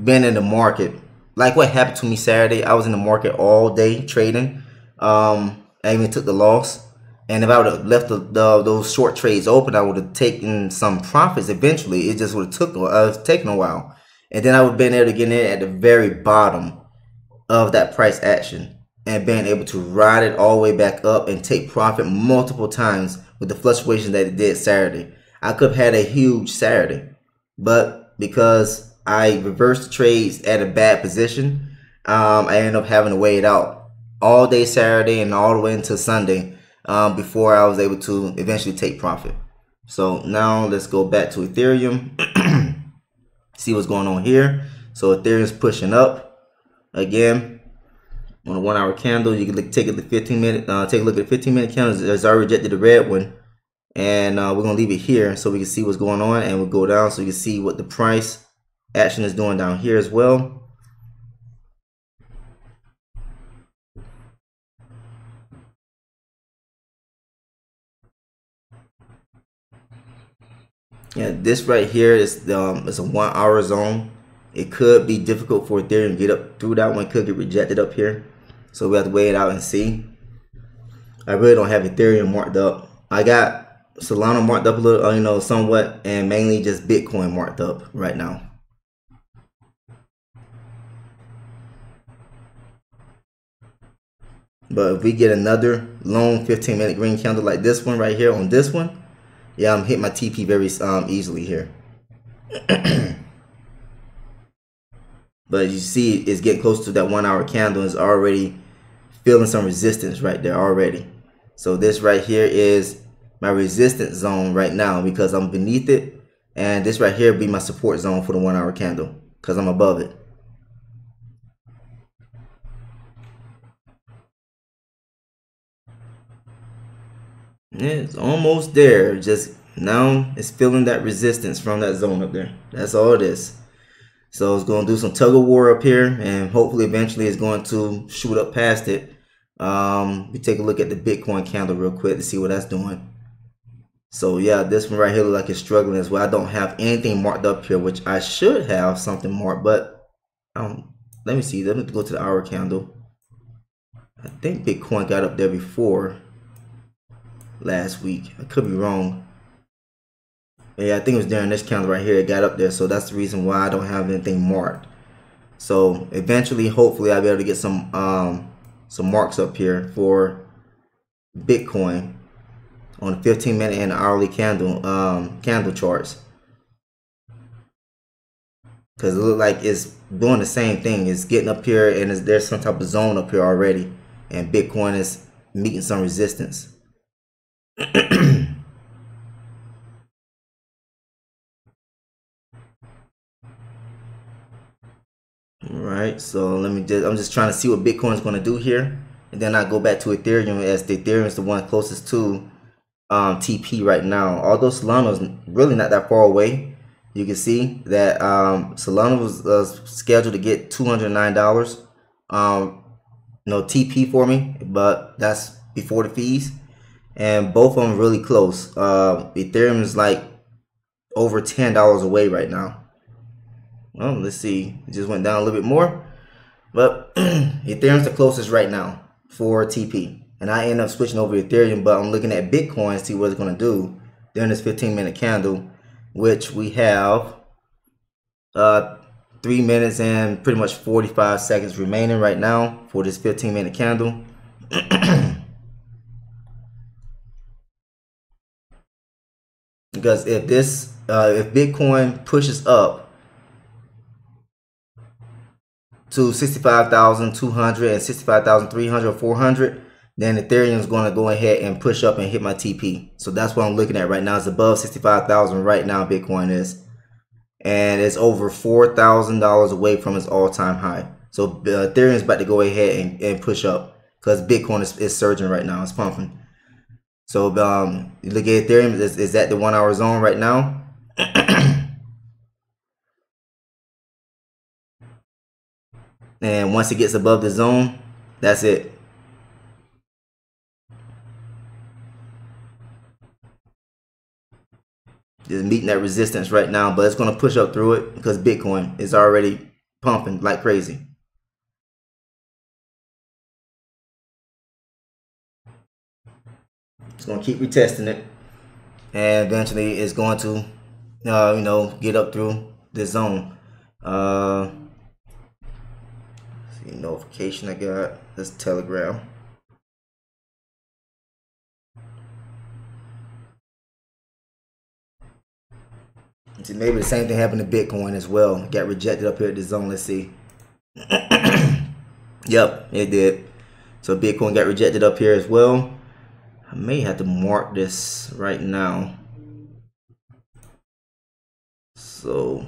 being in the market. Like what happened to me Saturday, I was in the market all day trading. I even took the loss, and if I would have left those short trades open, I would have taken some profits eventually. It just would have taken a while. and then I would have been able to get in at the very bottom of that price action and being able to ride it all the way back up and take profit multiple times with the fluctuation that it did Saturday. I could have had a huge Saturday, but because I reversed the trades at a bad position, I ended up having to wait it out all day Saturday and all the way into Sunday before I was able to eventually take profit. So now let's go back to Ethereum, see what's going on here. So Ethereum's pushing up again on a 1 hour candle. You can take a look at the 15-minute. Take a look at the 15-minute candle. It's already rejected the red one, and we're gonna leave it here so we can see what's going on, and we'll go down so you can see what the price action is doing down here as well. Yeah, this right here is it's a 1 hour zone. It could be difficult for Ethereum to get up through that one. It could get rejected up here, so we have to wait it out and see. I really don't have Ethereum marked up. I got Solana marked up a little, somewhat, and mainly just Bitcoin marked up right now. But if we get another long 15-minute green candle like this one right here on this one, yeah, I'm hitting my TP very easily here. But you see, it's getting close to that 1 hour candle. It's already feeling some resistance right there already. So this right here is my resistance zone right now because I'm beneath it, and this right here be my support zone for the 1 hour candle because I'm above it. It's almost there. Just now it's feeling that resistance from that zone up there. That's all it is. So it's going to do some tug of war up here, and hopefully eventually it's going to shoot up past it. We take a look at the Bitcoin candle real quick to see what that's doing. So yeah, this one right here looks like it's struggling as well. I don't have anything marked up here, which I should have something marked, but let me see. Let me go to the hour candle. I think Bitcoin got up there before last week. I could be wrong. Yeah, I think it was during this candle right here it got up there, so that's the reason why I don't have anything marked. So eventually, hopefully, I'll be able to get some marks up here for Bitcoin on the 15-minute and hourly candle charts, because it looks like it's doing the same thing. It's getting up here, and there's some type of zone up here already, and Bitcoin is meeting some resistance. Alright, so I'm just trying to see what Bitcoin is going to do here, and then I go back to Ethereum, as the Ethereum is the one closest to TP right now. Although Solana is really not that far away, you can see that Solana was scheduled to get $209 TP for me, but that's before the fees, and both of them really close. Ethereum is like over $10 away right now. Well, let's see, it just went down a little bit more, but Ethereum's the closest right now for TP, and I end up switching over to Ethereum, but I'm looking at Bitcoin to see what it's going to do during this 15-minute candle, which we have 3 minutes and pretty much 45 seconds remaining right now for this 15-minute candle. Because if Bitcoin pushes up to 65,200 and 65,300 or 400, then Ethereum is going to go ahead and push up and hit my TP. So that's what I'm looking at right now. It's above 65,000 right now. Bitcoin is, and it's over $4,000 away from its all-time high. So Ethereum is about to go ahead and push up because Bitcoin is surging right now. It's pumping. So you look at Ethereum, is at the 1 hour zone right now. And once it gets above the zone, that's it. Just meeting that resistance right now, but it's going to push up through it because Bitcoin is already pumping like crazy. It's going to keep retesting it, and eventually it's going to, get up through this zone. Uh, see notification I got. This Telegram. See, maybe the same thing happened to Bitcoin as well. Got rejected up here at the zone. Let's see. Yep, it did. So Bitcoin got rejected up here as well. I may have to mark this right now. So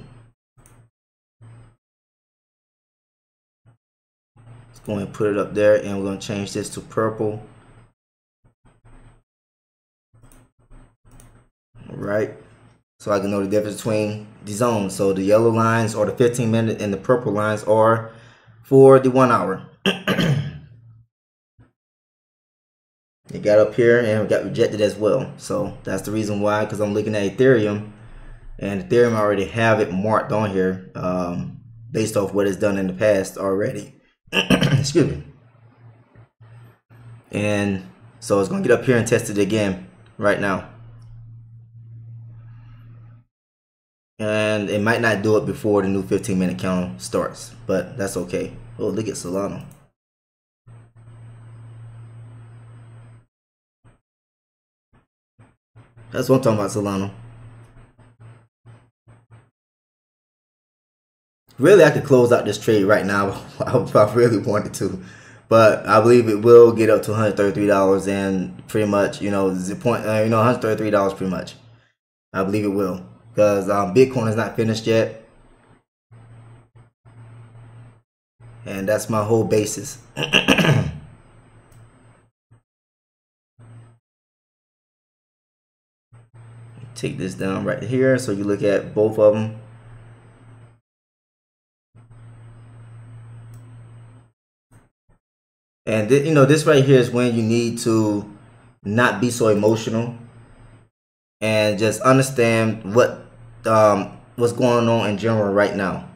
let's go and put it up there, and we're going to change this to purple. All right. So I can know the difference between the zones. So the yellow lines are the 15-minute and the purple lines are for the 1 hour. It got up here and got rejected as well. So that's the reason why, because I'm looking at Ethereum, and Ethereum already have it marked on here based off what it's done in the past already. Excuse me. And so it's going to get up here and test it again right now. And it might not do it before the new 15-minute count starts, but that's okay. Oh, look at Solana. That's what I'm talking about, Solana. Really, I could close out this trade right now if I really wanted to. But I believe it will get up to $133 and pretty much, $133 pretty much. I believe it will. Because Bitcoin is not finished yet. And that's my whole basis. Take this down right here so you look at both of them. And this right here is when you need to not be so emotional and just understand what's going on in general right now.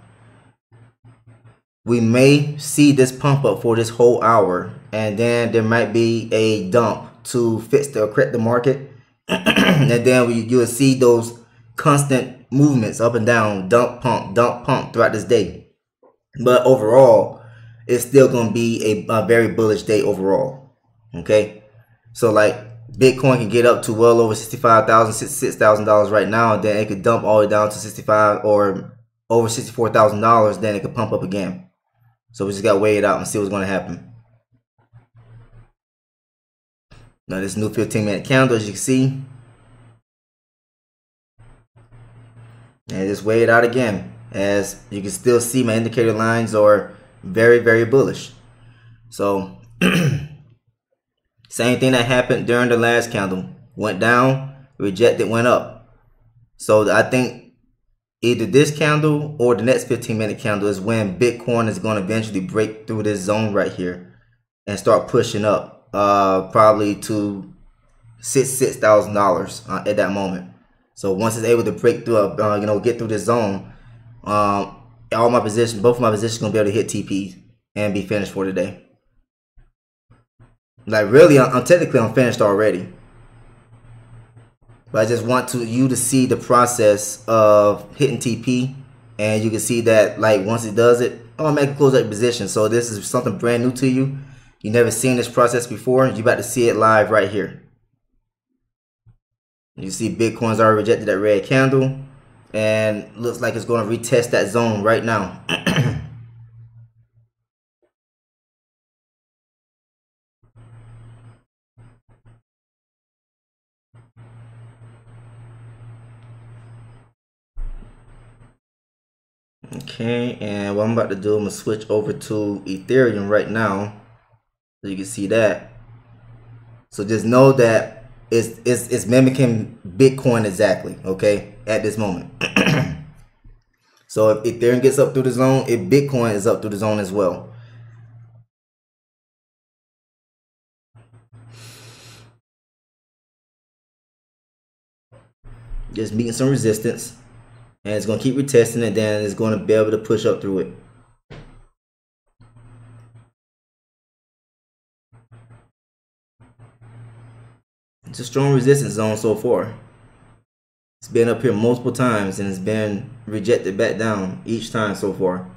We may see this pump up for this whole hour, and then there might be a dump to correct the market. And then you will see those constant movements up and down, dump pump throughout this day. But overall, it's still going to be a very bullish day overall. Okay, so like Bitcoin can get up to well over $65,000, $66,000 right now, and then it could dump all the way down to 65 or over $64,000. Then it could pump up again. So we just got to weigh it out and see what's going to happen. Now this new 15-minute candle, as you can see, and just weigh it out again. As you can still see, my indicator lines are very, very bullish. So same thing that happened during the last candle. Went down, rejected, went up. So I think either this candle or the next 15-minute candle is when Bitcoin is going to eventually break through this zone right here and start pushing up probably to $6,000 at that moment. So once it's able to break through, get through this zone, both my positions gonna be able to hit TP and be finished for today. Like really, I'm finished already. But I just want you to see the process of hitting TP, and you can see that like once it does it, automatically close out your position. So this is something brand new to you. You never seen this process before. You about to see it live right here. You see Bitcoin's already rejected that red candle, and looks like it's going to retest that zone right now. Okay, and what I'm about to do, I'm gonna switch over to Ethereum right now, so you can see that. So just know that it's mimicking Bitcoin exactly, okay, at this moment. So if Ethereum gets up through the zone, if Bitcoin is up through the zone as well. Just meeting some resistance, and it's going to keep retesting it, then it's going to be able to push up through it. It's a strong resistance zone so far. It's been up here multiple times and it's been rejected back down each time so far.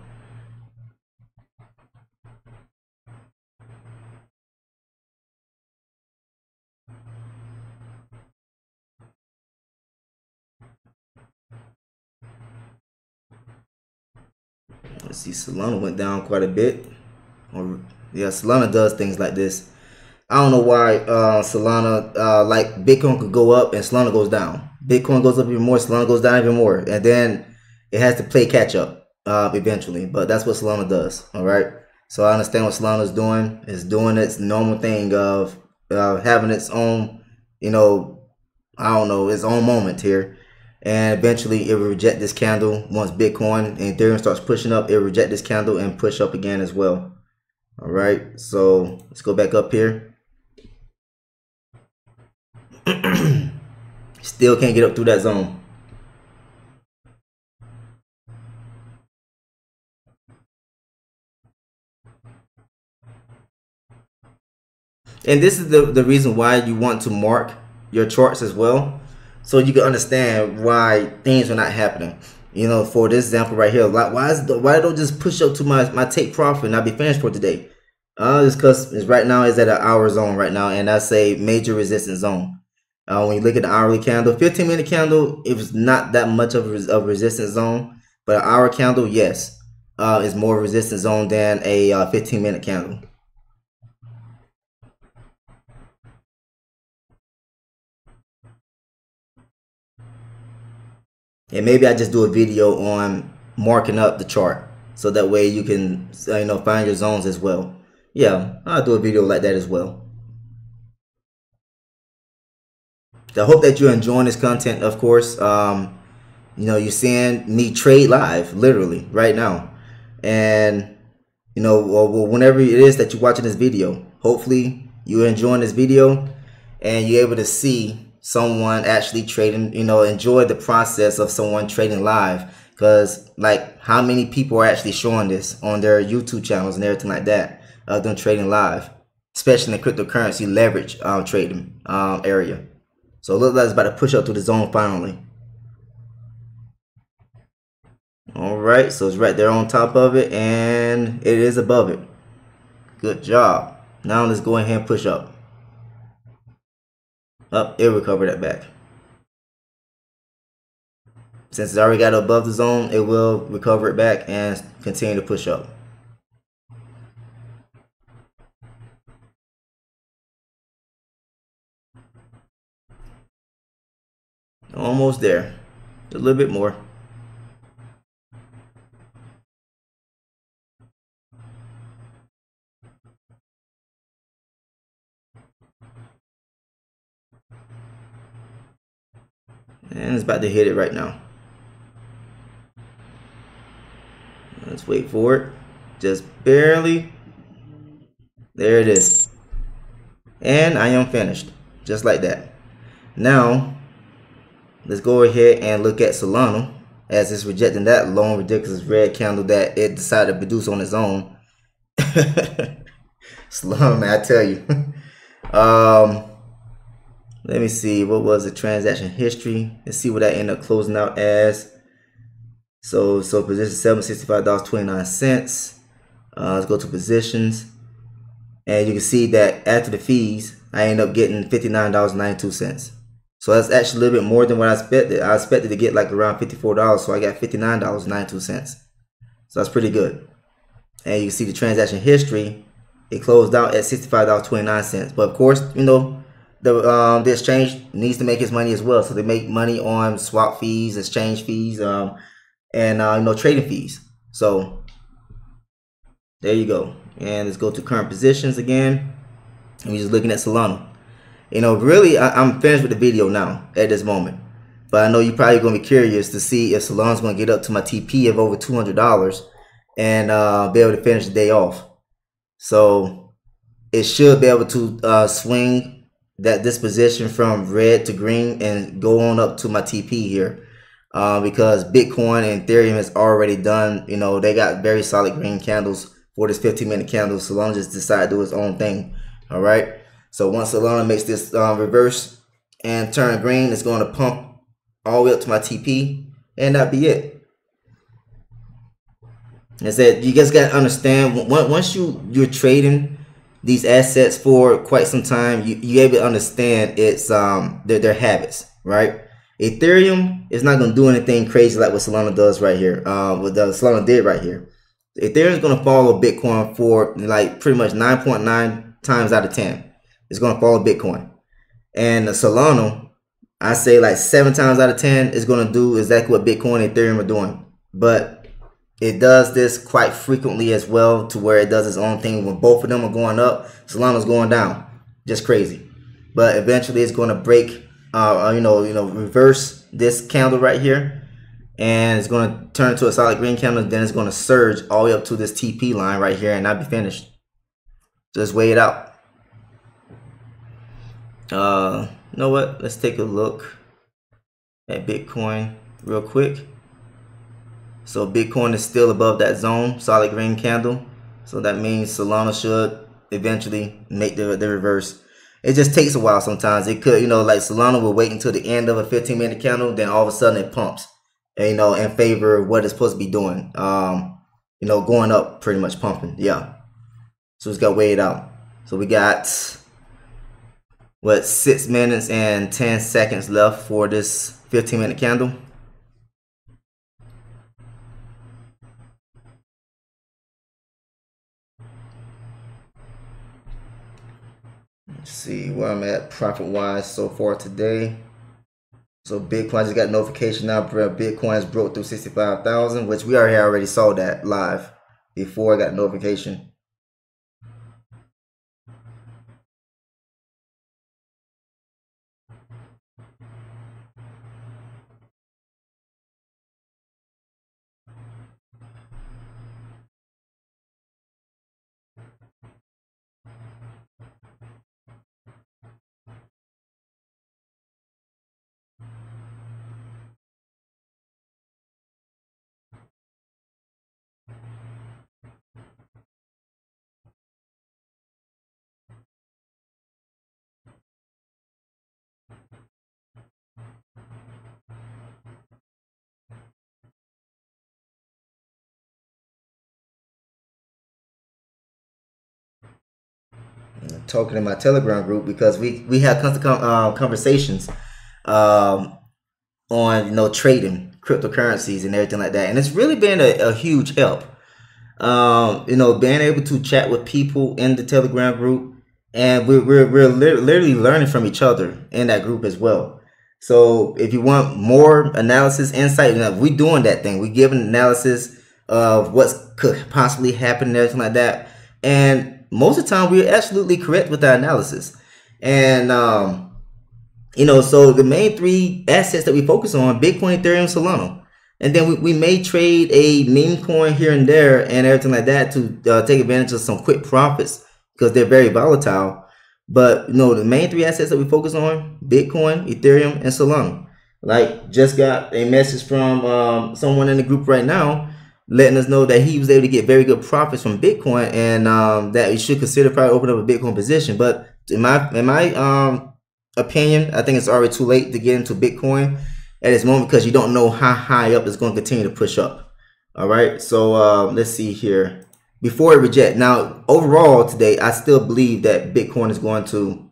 Let's see, Solana went down quite a bit. Yeah, Solana does things like this. I don't know why Solana, like Bitcoin could go up and Solana goes down. Bitcoin goes up even more, Solana goes down even more. And then it has to play catch up eventually. But that's what Solana does, all right? So I understand what Solana's doing. It's doing its normal thing of having its own, you know, I don't know, its own moment here. And eventually it will reject this candle once Bitcoin and Ethereum starts pushing up. It will reject this candle and push up again as well. All right, so let's go back up here. Still can't get up through that zone. And this is the reason why you want to mark your charts as well, so you can understand why things are not happening. You know, for this example right here, like why don't just push up to my take profit and I'll be finished for today? It's because right now is at an hour zone right now, and that's a major resistance zone. When you look at the hourly candle, 15-minute candle, it was not that much of a resistance zone, but an hour candle, yes, is more resistance zone than a 15-minute candle. And maybe I just do a video on marking up the chart, so that way you can find your zones as well. Yeah, I'll do a video like that as well. I hope that you're enjoying this content, of course. You're seeing me trade live, literally, right now. And, whenever it is that you're watching this video, hopefully you're enjoying this video and you're able to see someone actually trading, enjoy the process of someone trading live. Because, like, how many people are actually showing this on their YouTube channels and everything like that, of them trading live, especially in the cryptocurrency leverage trading area. So it looks like it's about to push up to the zone finally. All right, so it's right there on top of it, and it is above it. Good job. Now let's go ahead and push up. Up, it recovered that back. Since it's already got above the zone, it will recover it back and continue to push up. Almost there. A little bit more. And it's about to hit it right now. Let's wait for it. Just barely. There it is. And I am finished. Just like that. Now, let's go ahead and look at Solana, as it's rejecting that long, ridiculous red candle that it decided to produce on its own. Solana, man, I tell you. Let me see, what was the transaction history? Let's see what that ended up closing out as. So position $765.29. Let's go to positions, and you can see that after the fees, I end up getting $59.92. So that's actually a little bit more than what I expected. I expected to get like around $54, so I got $59.92. So that's pretty good. And you can see the transaction history, it closed out at $65.29. But of course, the exchange needs to make its money as well. So they make money on swap fees, exchange fees, and trading fees. So there you go. And let's go to current positions again. And we're just looking at Solana. Really, I'm finished with the video now at this moment. But I know you're probably going to be curious to see if Solana's going to get up to my TP of over $200 and be able to finish the day off. So it should be able to swing this position from red to green and go on up to my TP here. Because Bitcoin and Ethereum has already done, they got very solid green candles for this 15-minute candle. Solana just decided to do its own thing. All right. So once Solana makes this reverse and turn green, it's going to pump all the way up to my TP, and that'd be it. I said you just got to understand once you're trading these assets for quite some time, you able to understand it's their habits, right? Ethereum is not going to do anything crazy like what Solana does right here. What the Solana did right here. Ethereum is going to follow Bitcoin for like pretty much 9.9 times out of 10. It's going to follow Bitcoin, and the Solana, I say like 7 times out of 10 is going to do exactly what Bitcoin and Ethereum are doing, but it does this quite frequently as well, to where it does its own thing. When both of them are going up, Solana's going down, just crazy. But eventually, it's going to break, reverse this candle right here, and it's going to turn into a solid green candle. Then it's going to surge all the way up to this TP line right here, and I'll be finished. Just wait it out. You know what? Let's take a look at Bitcoin real quick. So Bitcoin is still above that zone, solid green candle. So that means Solana should eventually make the reverse. It just takes a while sometimes. It could, like Solana will wait until the end of a 15-minute candle, then all of a sudden it pumps, in favor of what it's supposed to be doing. Going up, pretty much pumping. Yeah. So it's got to wait it out. So we got 6 minutes and 10 seconds left for this 15-minute candle. Let's see where I'm at profit wise so far today. So Bitcoin, I just got notification now. Bitcoin has broke through 65,000, which we already saw that live before I got notification. Talking in my Telegram group, because we have constant conversations on trading cryptocurrencies and everything like that, and it's really been a huge help. Being able to chat with people in the Telegram group, and we're literally learning from each other in that group as well. So if you want more analysis, insight, we doing that thing. We giving analysis of what could possibly happen and everything like that, and most of the time we're absolutely correct with our analysis. And so the main 3 assets that we focus on: Bitcoin, Ethereum, Solana. And then we may trade a meme coin here and there and everything like that to take advantage of some quick profits, because they're very volatile. But the main 3 assets that we focus on: Bitcoin, Ethereum, and Solana. Like, just got a message from someone in the group right now, letting us know that he was able to get very good profits from Bitcoin, and that we should consider probably opening up a Bitcoin position. But in my opinion, I think it's already too late to get into Bitcoin at this moment, because you don't know how high up it's going to continue to push up. All right, so let's see here. Before it reject, now overall today, I still believe that Bitcoin is going to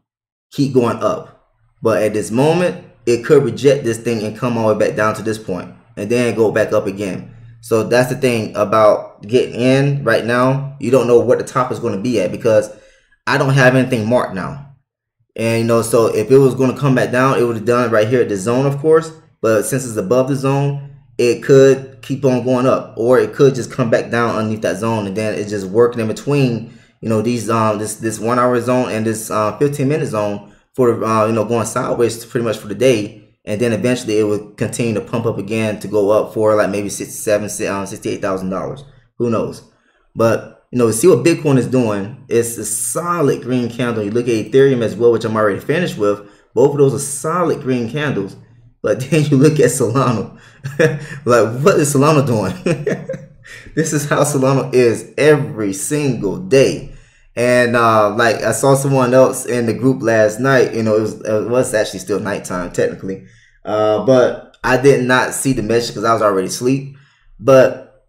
keep going up, but at this moment, it could reject this thing and come all the way back down to this point, and then go back up again. So that's the thing about getting in right now. You don't know what the top is going to be at, because I don't have anything marked now. And so if it was going to come back down, it would have done it right here at the zone, of course. But since it's above the zone, it could keep on going up, or it could just come back down underneath that zone, and then it's just working in between, these this 1 hour zone and this 15-minute zone for going sideways pretty much for the day. And then eventually it would continue to pump up again to go up for like maybe $68,000. Who knows? But see what Bitcoin is doing. It's a solid green candle. You look at Ethereum as well, which I'm already finished with. Both of those are solid green candles. But then you look at Solana. Like, what is Solana doing? This is how Solana is every single day. And like, I saw someone else in the group last night. It was actually still nighttime technically, but I did not see the message because I was already asleep. But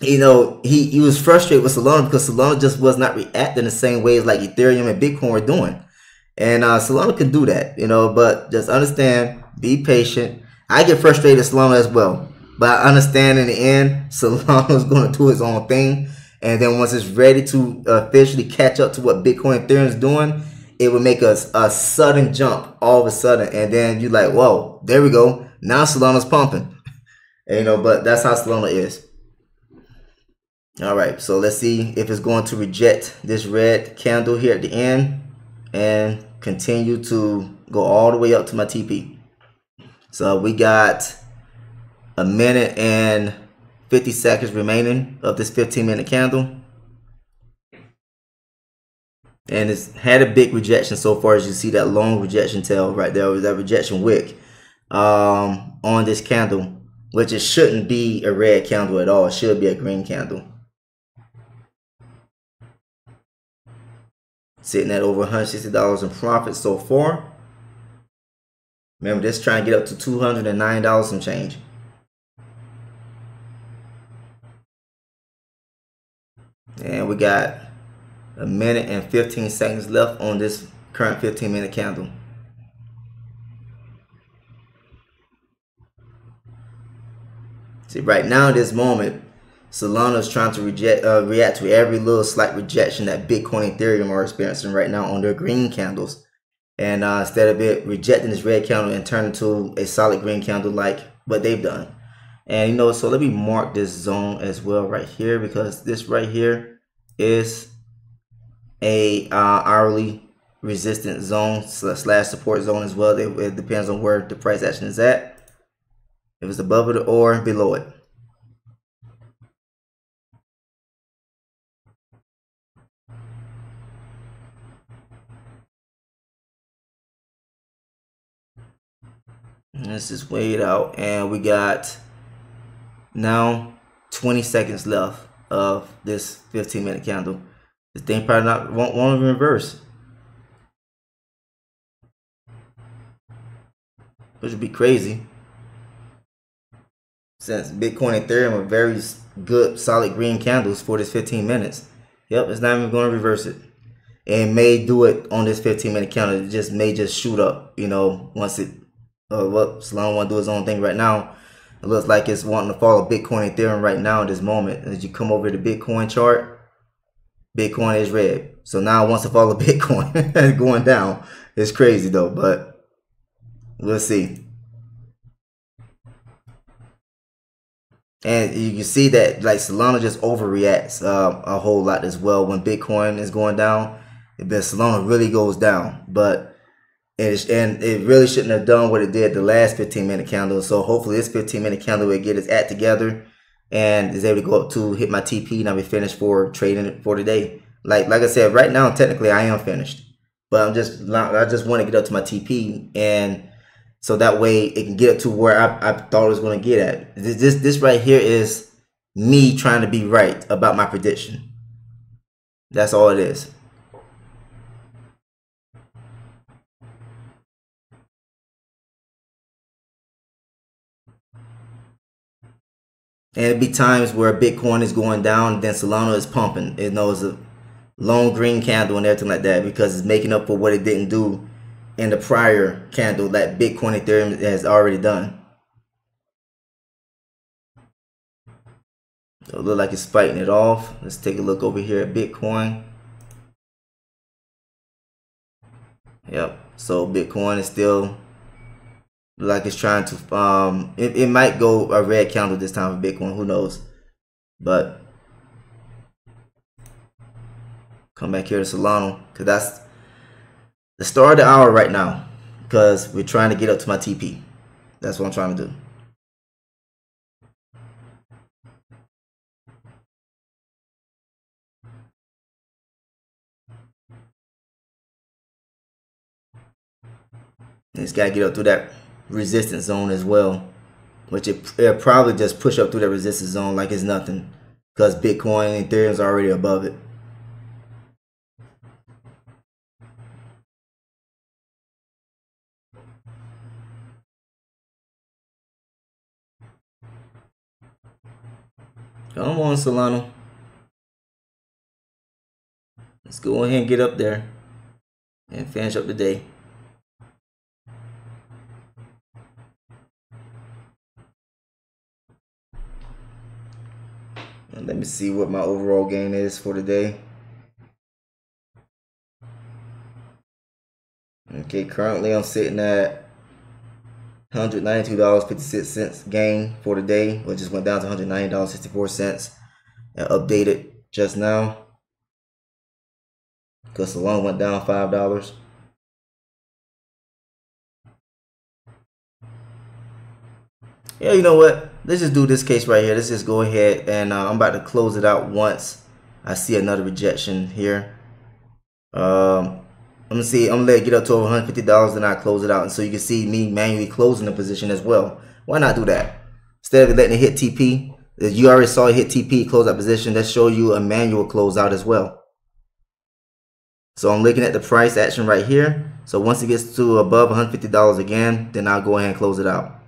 he was frustrated with Solana because Solana just was not reacting the same way as like Ethereum and Bitcoin were doing. And Solana can do that, but just understand, be patient. I get frustrated with Solana as well. But I understand in the end, Solana is going to do its own thing. And then once it's ready to officially catch up to what Bitcoin and Ethereum is doing, it would make a sudden jump all of a sudden. And then you're like, whoa, there we go. Now Solana's pumping. And, but that's how Solana is. All right, so let's see if it's going to reject this red candle here at the end and continue to go all the way up to my TP. So we got a minute and 50 seconds remaining of this 15-minute candle. And it's had a big rejection so far, as you see that long rejection tail right there, that rejection wick on this candle, which it shouldn't be a red candle at all. It should be a green candle. Sitting at over $160 in profit so far. Remember, this trying to get up to $209 some change. And we got a minute and 15 seconds left on this current 15-minute candle. See, right now in this moment, Solana is trying to react to every little slight rejection that Bitcoin and Ethereum are experiencing right now on their green candles. And instead of it rejecting this red candle and turning to a solid green candle like what they've done. And so let me mark this zone as well right here, because this right here is a hourly resistance zone slash support zone as well. It depends on where the price action is at, if it's above it or below it. Let's just wait it out, and we got now 20 seconds left of this 15-minute candle. This thing probably won't reverse, which would be crazy, since Bitcoin and Ethereum are very good solid green candles for this 15 minutes. Yep, it's not even going to reverse it. And may do it on this 15-minute candle. It just may just shoot up, once it Solana want to do his own thing right now. It looks like it's wanting to follow Bitcoin and Ethereum right now at this moment. As you come over to the Bitcoin chart, Bitcoin is red. So now it wants to follow Bitcoin. It's going down. It's crazy though, but we'll see. And you can see that like Solana just overreacts a whole lot as well when Bitcoin is going down. But Solana really goes down, but it really shouldn't have done what it did the last 15-minute candle. So hopefully this 15-minute candle will get its act together and is able to go up to hit my TP, and I'll be finished for trading it for today. Like I said, right now technically I am finished, but I just want to get up to my TP, and so that way it can get up to where I thought it was going to get at. This right here is me trying to be right about my prediction. That's all it is. And it'd be times where Bitcoin is going down, then Solana is pumping. It knows a long green candle and everything like that, because it's making up for what it didn't do in the prior candle that Bitcoin Ethereum has already done. So it looks like it's fighting it off. Let's take a look over here at Bitcoin. Yep. So Bitcoin is still like it's trying to it might go a red candle this time for Bitcoin, who knows. But come back here to Solana, because that's the start of the hour right now, because we're trying to get up to my TP. That's what I'm trying to do. And it's got to get up through that resistance zone as well, which it'll probably just push up through that resistance zone like it's nothing, because Bitcoin and Ethereum is already above it. Come on, Solano. Let's go ahead and get up there and finish up the day. And let me see what my overall gain is for the day. Okay, currently I'm sitting at $192.56 gain for the day, which just went down to $190.64 and updated just now because Solana went down $5. Yeah, you know what? Let's just do this case right here. Let's just go ahead and I'm about to close it out once I see another rejection here. I'm gonna let it get up to over $150, then I close it out, and so you can see me manually closing the position as well. Why not do that instead of letting it hit TP? You already saw it hit TP, close that position. Let's show you a manual closeout as well. So I'm looking at the price action right here. So once it gets to above $150 again, then I'll go ahead and close it out.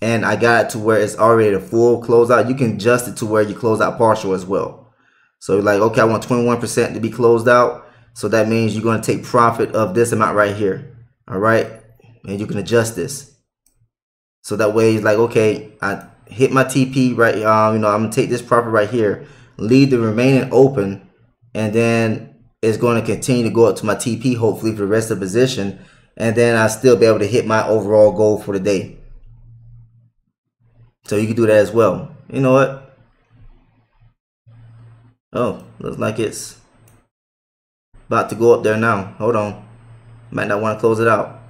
And I got it to where it's already a full closeout. You can adjust it to where you close out partial as well. So like, okay, I want 21% to be closed out. So that means you're going to take profit of this amount right here. All right. And you can adjust this. So that way it's like, okay, I hit my TP right. I'm going to take this profit right here, leave the remaining open, and then it's going to continue to go up to my TP, hopefully for the rest of the position. And then I'll still be able to hit my overall goal for the day. So you can do that as well. You know what? Oh, looks like it's about to go up there now. Hold on. Might not want to close it out.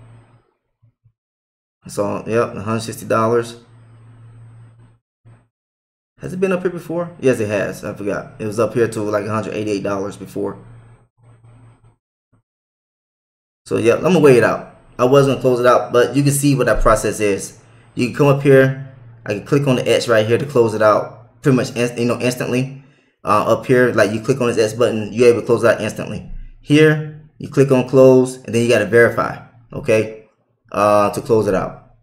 So, yep, $160. Has it been up here before? Yes, it has. I forgot. It was up here to like $188 before. So, yep, I'm going to wait it out. I was going to close it out, but you can see what that process is. You can come up here. I can click on the X right here to close it out pretty much instantly. Up here, like you click on this X button, you're able to close it out instantly. Here, you click on close, and then you got to verify, okay, to close it out.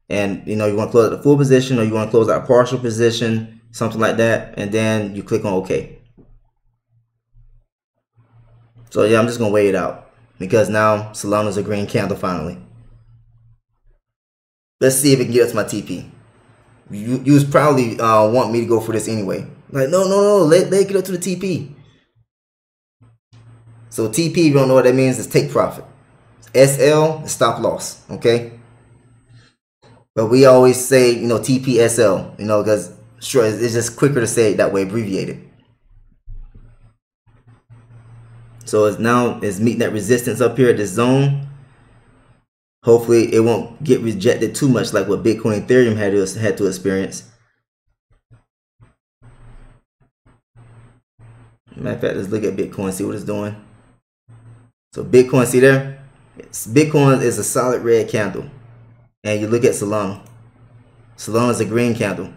And you want to close out the full position, or you want to close out a partial position, something like that, and then you click on OK. So yeah, I'm just gonna wait it out because now Solana's a green candle finally. Let's see if it can get us my TP. You was probably want me to go for this anyway. Like no, let it get up to the TP. So TP, if you don't know what that means, is take profit. SL is stop loss, okay? But we always say, TPSL, because sure, it's just quicker to say it that way, abbreviated. So it's meeting that resistance up here at this zone. Hopefully it won't get rejected too much like what Bitcoin and Ethereum had to experience. Matter of fact, let's look at Bitcoin, see what it's doing. So Bitcoin, see there? Bitcoin is a solid red candle. And you look at Solana. Solana is a green candle.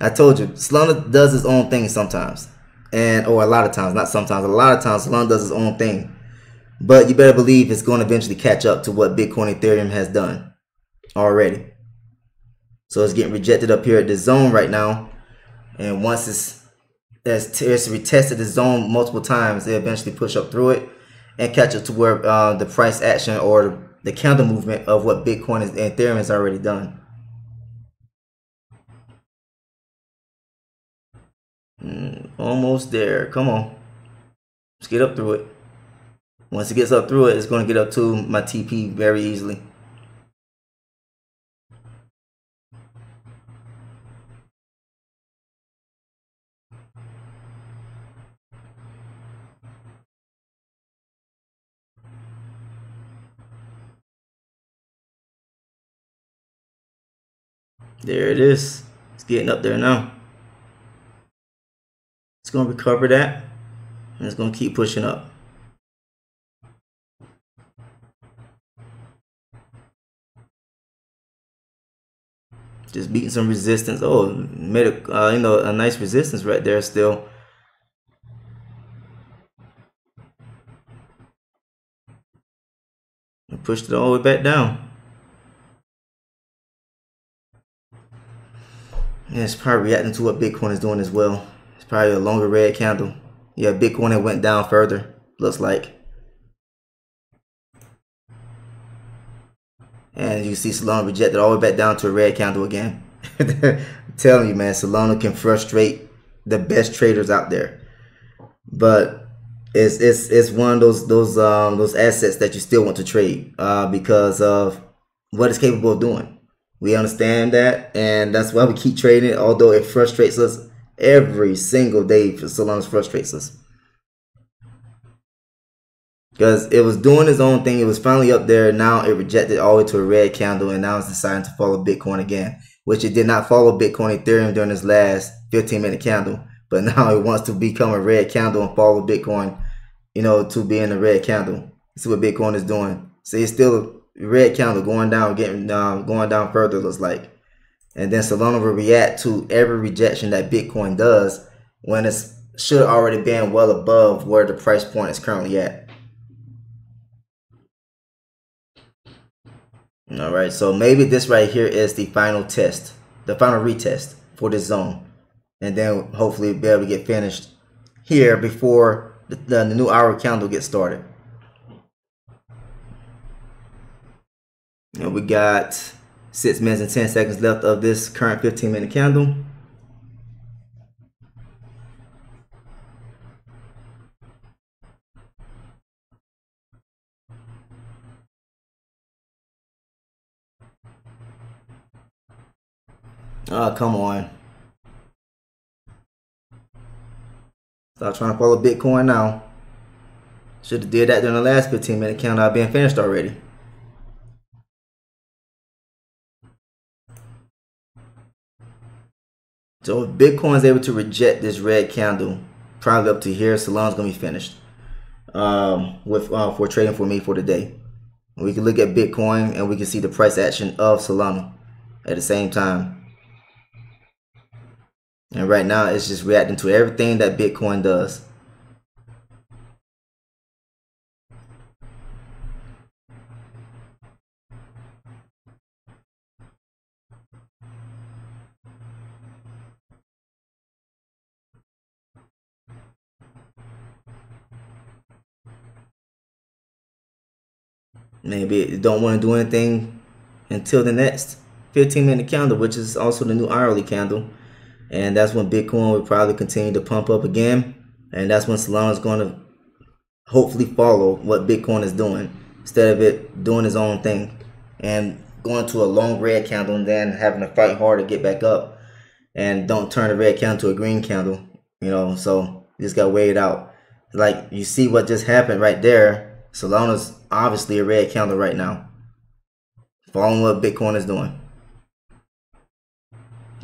I told you, Solana does its own thing sometimes. Or a lot of times, not sometimes, a lot of times Solana does its own thing. But you better believe it's going to eventually catch up to what Bitcoin and Ethereum has done already. So it's getting rejected up here at the zone right now. And once it's retested the zone multiple times, they eventually push up through it and catch up to where the price action or the candle movement of what Bitcoin and Ethereum has already done. Almost there. Come on. Let's get up through it. Once it gets up through it, it's going to get up to my TP very easily. There it is. It's getting up there now. It's going to recover that, and it's going to keep pushing up. Just beating some resistance. Oh, made a nice resistance right there still. And pushed it all the way back down. Yeah, it's probably reacting to what Bitcoin is doing as well. It's probably a longer red candle. Yeah, Bitcoin had went down further, looks like. And you see Solana rejected all the way back down to a red candle again. I'm telling you, man, Solana can frustrate the best traders out there. But it's one of those assets that you still want to trade because of what it's capable of doing. We understand that, and that's why we keep trading it. Although it frustrates us every single day, Solana frustrates us because it was doing its own thing. It was finally up there. Now it rejected all the way to a red candle, and now it's deciding to follow Bitcoin again, which it did not follow Bitcoin Ethereum during this last 15-minute candle. But now it wants to become a red candle and follow Bitcoin, to be in a red candle. See what Bitcoin is doing. See, it's still a red candle going down, going down further, looks like. And then Solana will react to every rejection that Bitcoin does when it should have already been well above where the price point is currently at. All right, so maybe this right here is the final test, the final retest for this zone. And then hopefully be able to get finished here before the new hour candle gets started. And we got 6 minutes and 10 seconds left of this current 15-minute candle. Oh, come on. Stop trying to follow Bitcoin now. Should have did that during the last 15-minute candle. I've been finished already. So if Bitcoin is able to reject this red candle, probably up to here, Solana's gonna be finished. For trading for me for the day. We can look at Bitcoin and we can see the price action of Solana at the same time. And right now it's just reacting to everything that Bitcoin does. Maybe it don't want to do anything until the next 15-minute candle, which is also the new hourly candle. And that's when Bitcoin will probably continue to pump up again. And that's when Solana is going to hopefully follow what Bitcoin is doing instead of it doing its own thing and going to a long red candle and then having to fight hard to get back up and don't turn the red candle to a green candle, so you just got to wait it out. Like you see what just happened right there. Solana's obviously a red candle right now, following what Bitcoin is doing.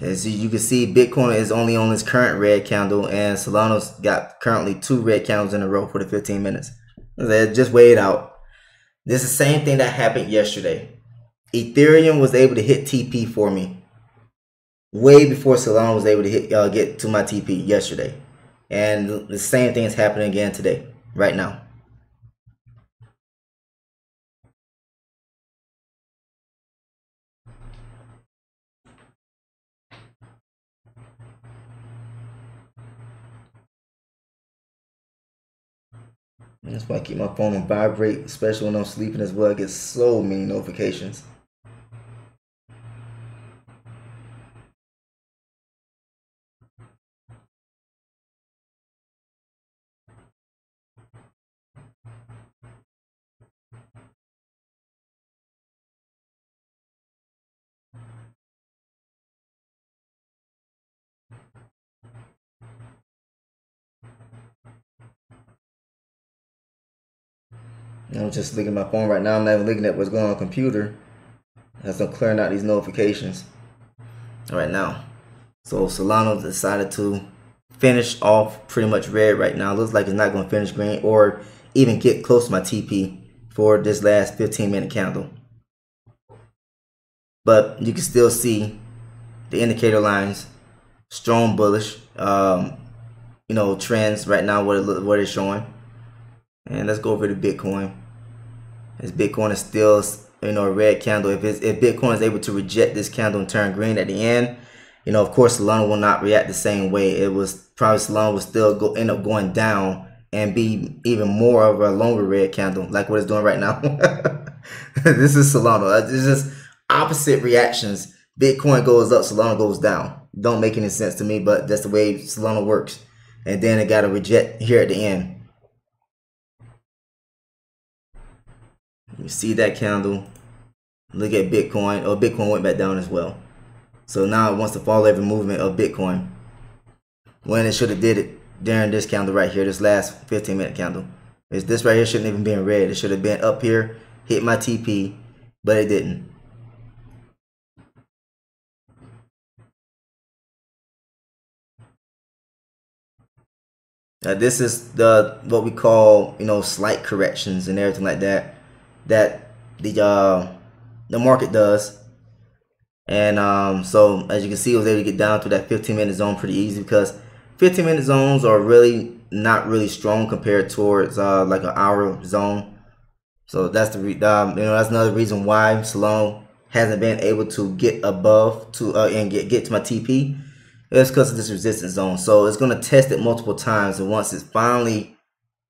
As you can see, Bitcoin is only on this current red candle, and Solana's got currently 2 red candles in a row for the 15 minutes. Just wait it out. This is the same thing that happened yesterday. Ethereum was able to hit TP for me way before Solana was able to get to my TP yesterday. And the same thing is happening again today, right now. That's why I keep my phone on vibrate, especially when I'm sleeping as well. I get so many notifications. I'm just looking at my phone right now. I'm not even looking at what's going on the computer. As I'm clearing out these notifications right now. So Solana decided to finish off pretty much red right now. Looks like it's not going to finish green or even get close to my TP for this last 15-minute candle. But you can still see the indicator lines, strong bullish, trends right now, what it's showing. And let's go over to Bitcoin. As Bitcoin is still, a red candle. If Bitcoin is able to reject this candle and turn green at the end, You know, of course, Solana will not react the same way. It was probably Solana will still end up going down and be even more of a longer red candle, like what it's doing right now. This is Solana. It's just opposite reactions. Bitcoin goes up, Solana goes down. Don't make any sense to me, but that's the way Solana works. And then it got to reject here at the end. You see that candle? Look at Bitcoin. Oh, Bitcoin went back down as well. So now it wants to follow every movement of Bitcoin, when it should have did it during this candle right here, this last 15-minute candle. This right here shouldn't even been red. It should have been up here, hit my TP, but it didn't. This is what we call, you know, slight corrections and everything like that the market does. And so as you can see, I was able to get down to that 15-minute zone pretty easy, because 15-minute zones are really not really strong compared towards like an hour zone. So that's the that's another reason why Solana hasn't been able to get above to and get to my TP. It's because of this resistance zone. So it's going to test it multiple times, and once it finally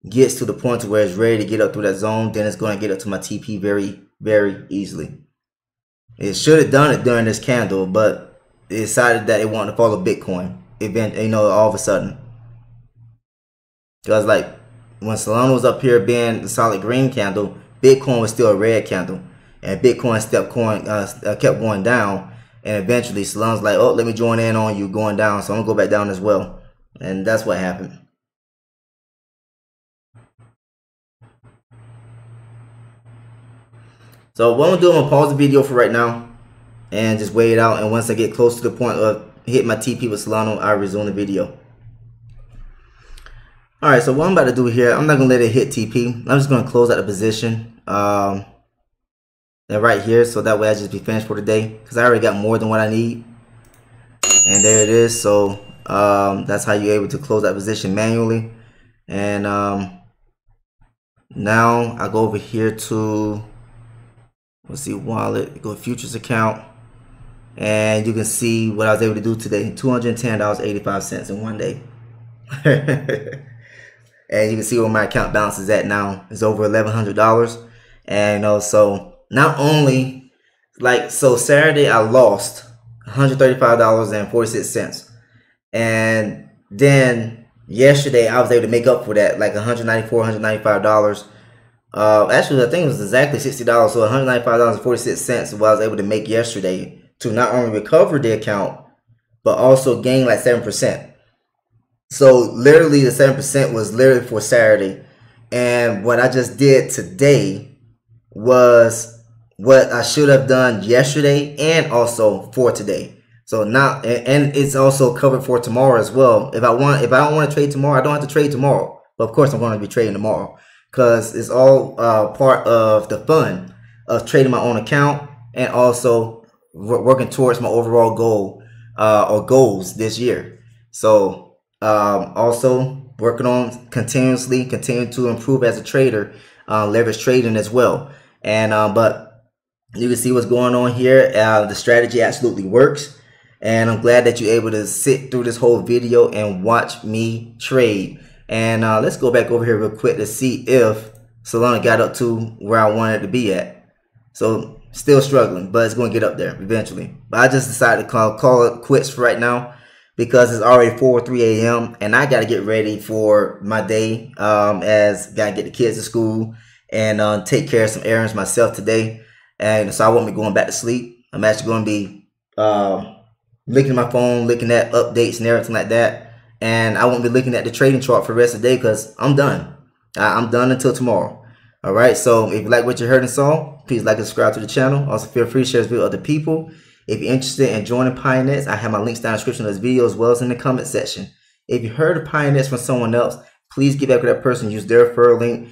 gets to the point where it's ready to get up through that zone, then it's going to get up to my TP very, very easily. It should have done it during this candle, but it decided that it wanted to follow Bitcoin event, you know, all of a sudden. Because like when Solana was up here being the solid green candle, Bitcoin was still a red candle, and Bitcoin kept going down, and eventually Solana's like, oh, let me join in on you going down, so I'm gonna go back down as well, and that's what happened. So what I'm gonna do, I'm gonna pause the video for right now and just wait it out, and once I get close to the point of hit my TP with Solana, I'll resume the video. Alright, so what I'm about to do here, I'm not gonna let it hit TP. I'm just gonna close out the position and right here, so that way I just be finished for today, because I already got more than what I need. And there it is. So that's how you're able to close that position manually. And now I go over here to, let's see, wallet, go futures account, and you can see what I was able to do today. $210.85 in one day. And you can see where my account balance is at now. It's over $1,100. And also, not only, like, so Saturday I lost $135.46. And then yesterday I was able to make up for that, like $194, $195. Actually, I think it was exactly $60, so $195.46 what I was able to make yesterday to not only recover the account, but also gain like 7%. So literally the 7% was literally for Saturday. And what I just did today was what I should have done yesterday and also for today. So now, and it's also covered for tomorrow as well. If I don't want to trade tomorrow, I don't have to trade tomorrow. But of course I'm going to be trading tomorrow, because it's all part of the fun of trading my own account and also working towards my overall goal or goals this year. So also working on continuing to improve as a trader, leverage trading as well. And but you can see what's going on here. The strategy absolutely works, and I'm glad that you're able to sit through this whole video and watch me trade. And let's go back over here real quick to see if Solana got up to where I wanted it to be at. So still struggling, but it's going to get up there eventually. But I just decided to call it quits for right now, because it's already 4:03 a.m. and I got to get ready for my day, as got to get the kids to school and take care of some errands myself today. And so I won't be going back to sleep. I'm actually going to be looking at my phone, looking at updates and everything like that. And I won't be looking at the trading chart for the rest of the day, because I'm done. I'm done until tomorrow. All right. So if you like what you heard and saw, please like and subscribe to the channel. Also feel free to share this video with other people. If you're interested in joining Pionex, I have my links down in the description of this video as well as in the comment section. If you heard of Pionex from someone else, please get back with that person. Use their referral link.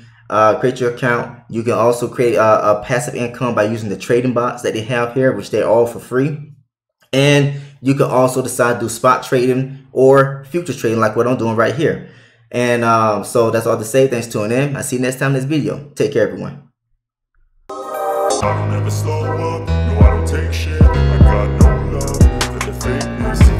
Create your account. You can also create a passive income by using the trading bots that they have here, which they're all for free. And you can also decide to do spot trading or futures trading like what I'm doing right here. And so that's all to say. Thanks for tuning in. I'll see you next time in this video. Take care, everyone. I don't ever slow up, no I don't take shit, I got no love for the fakeness.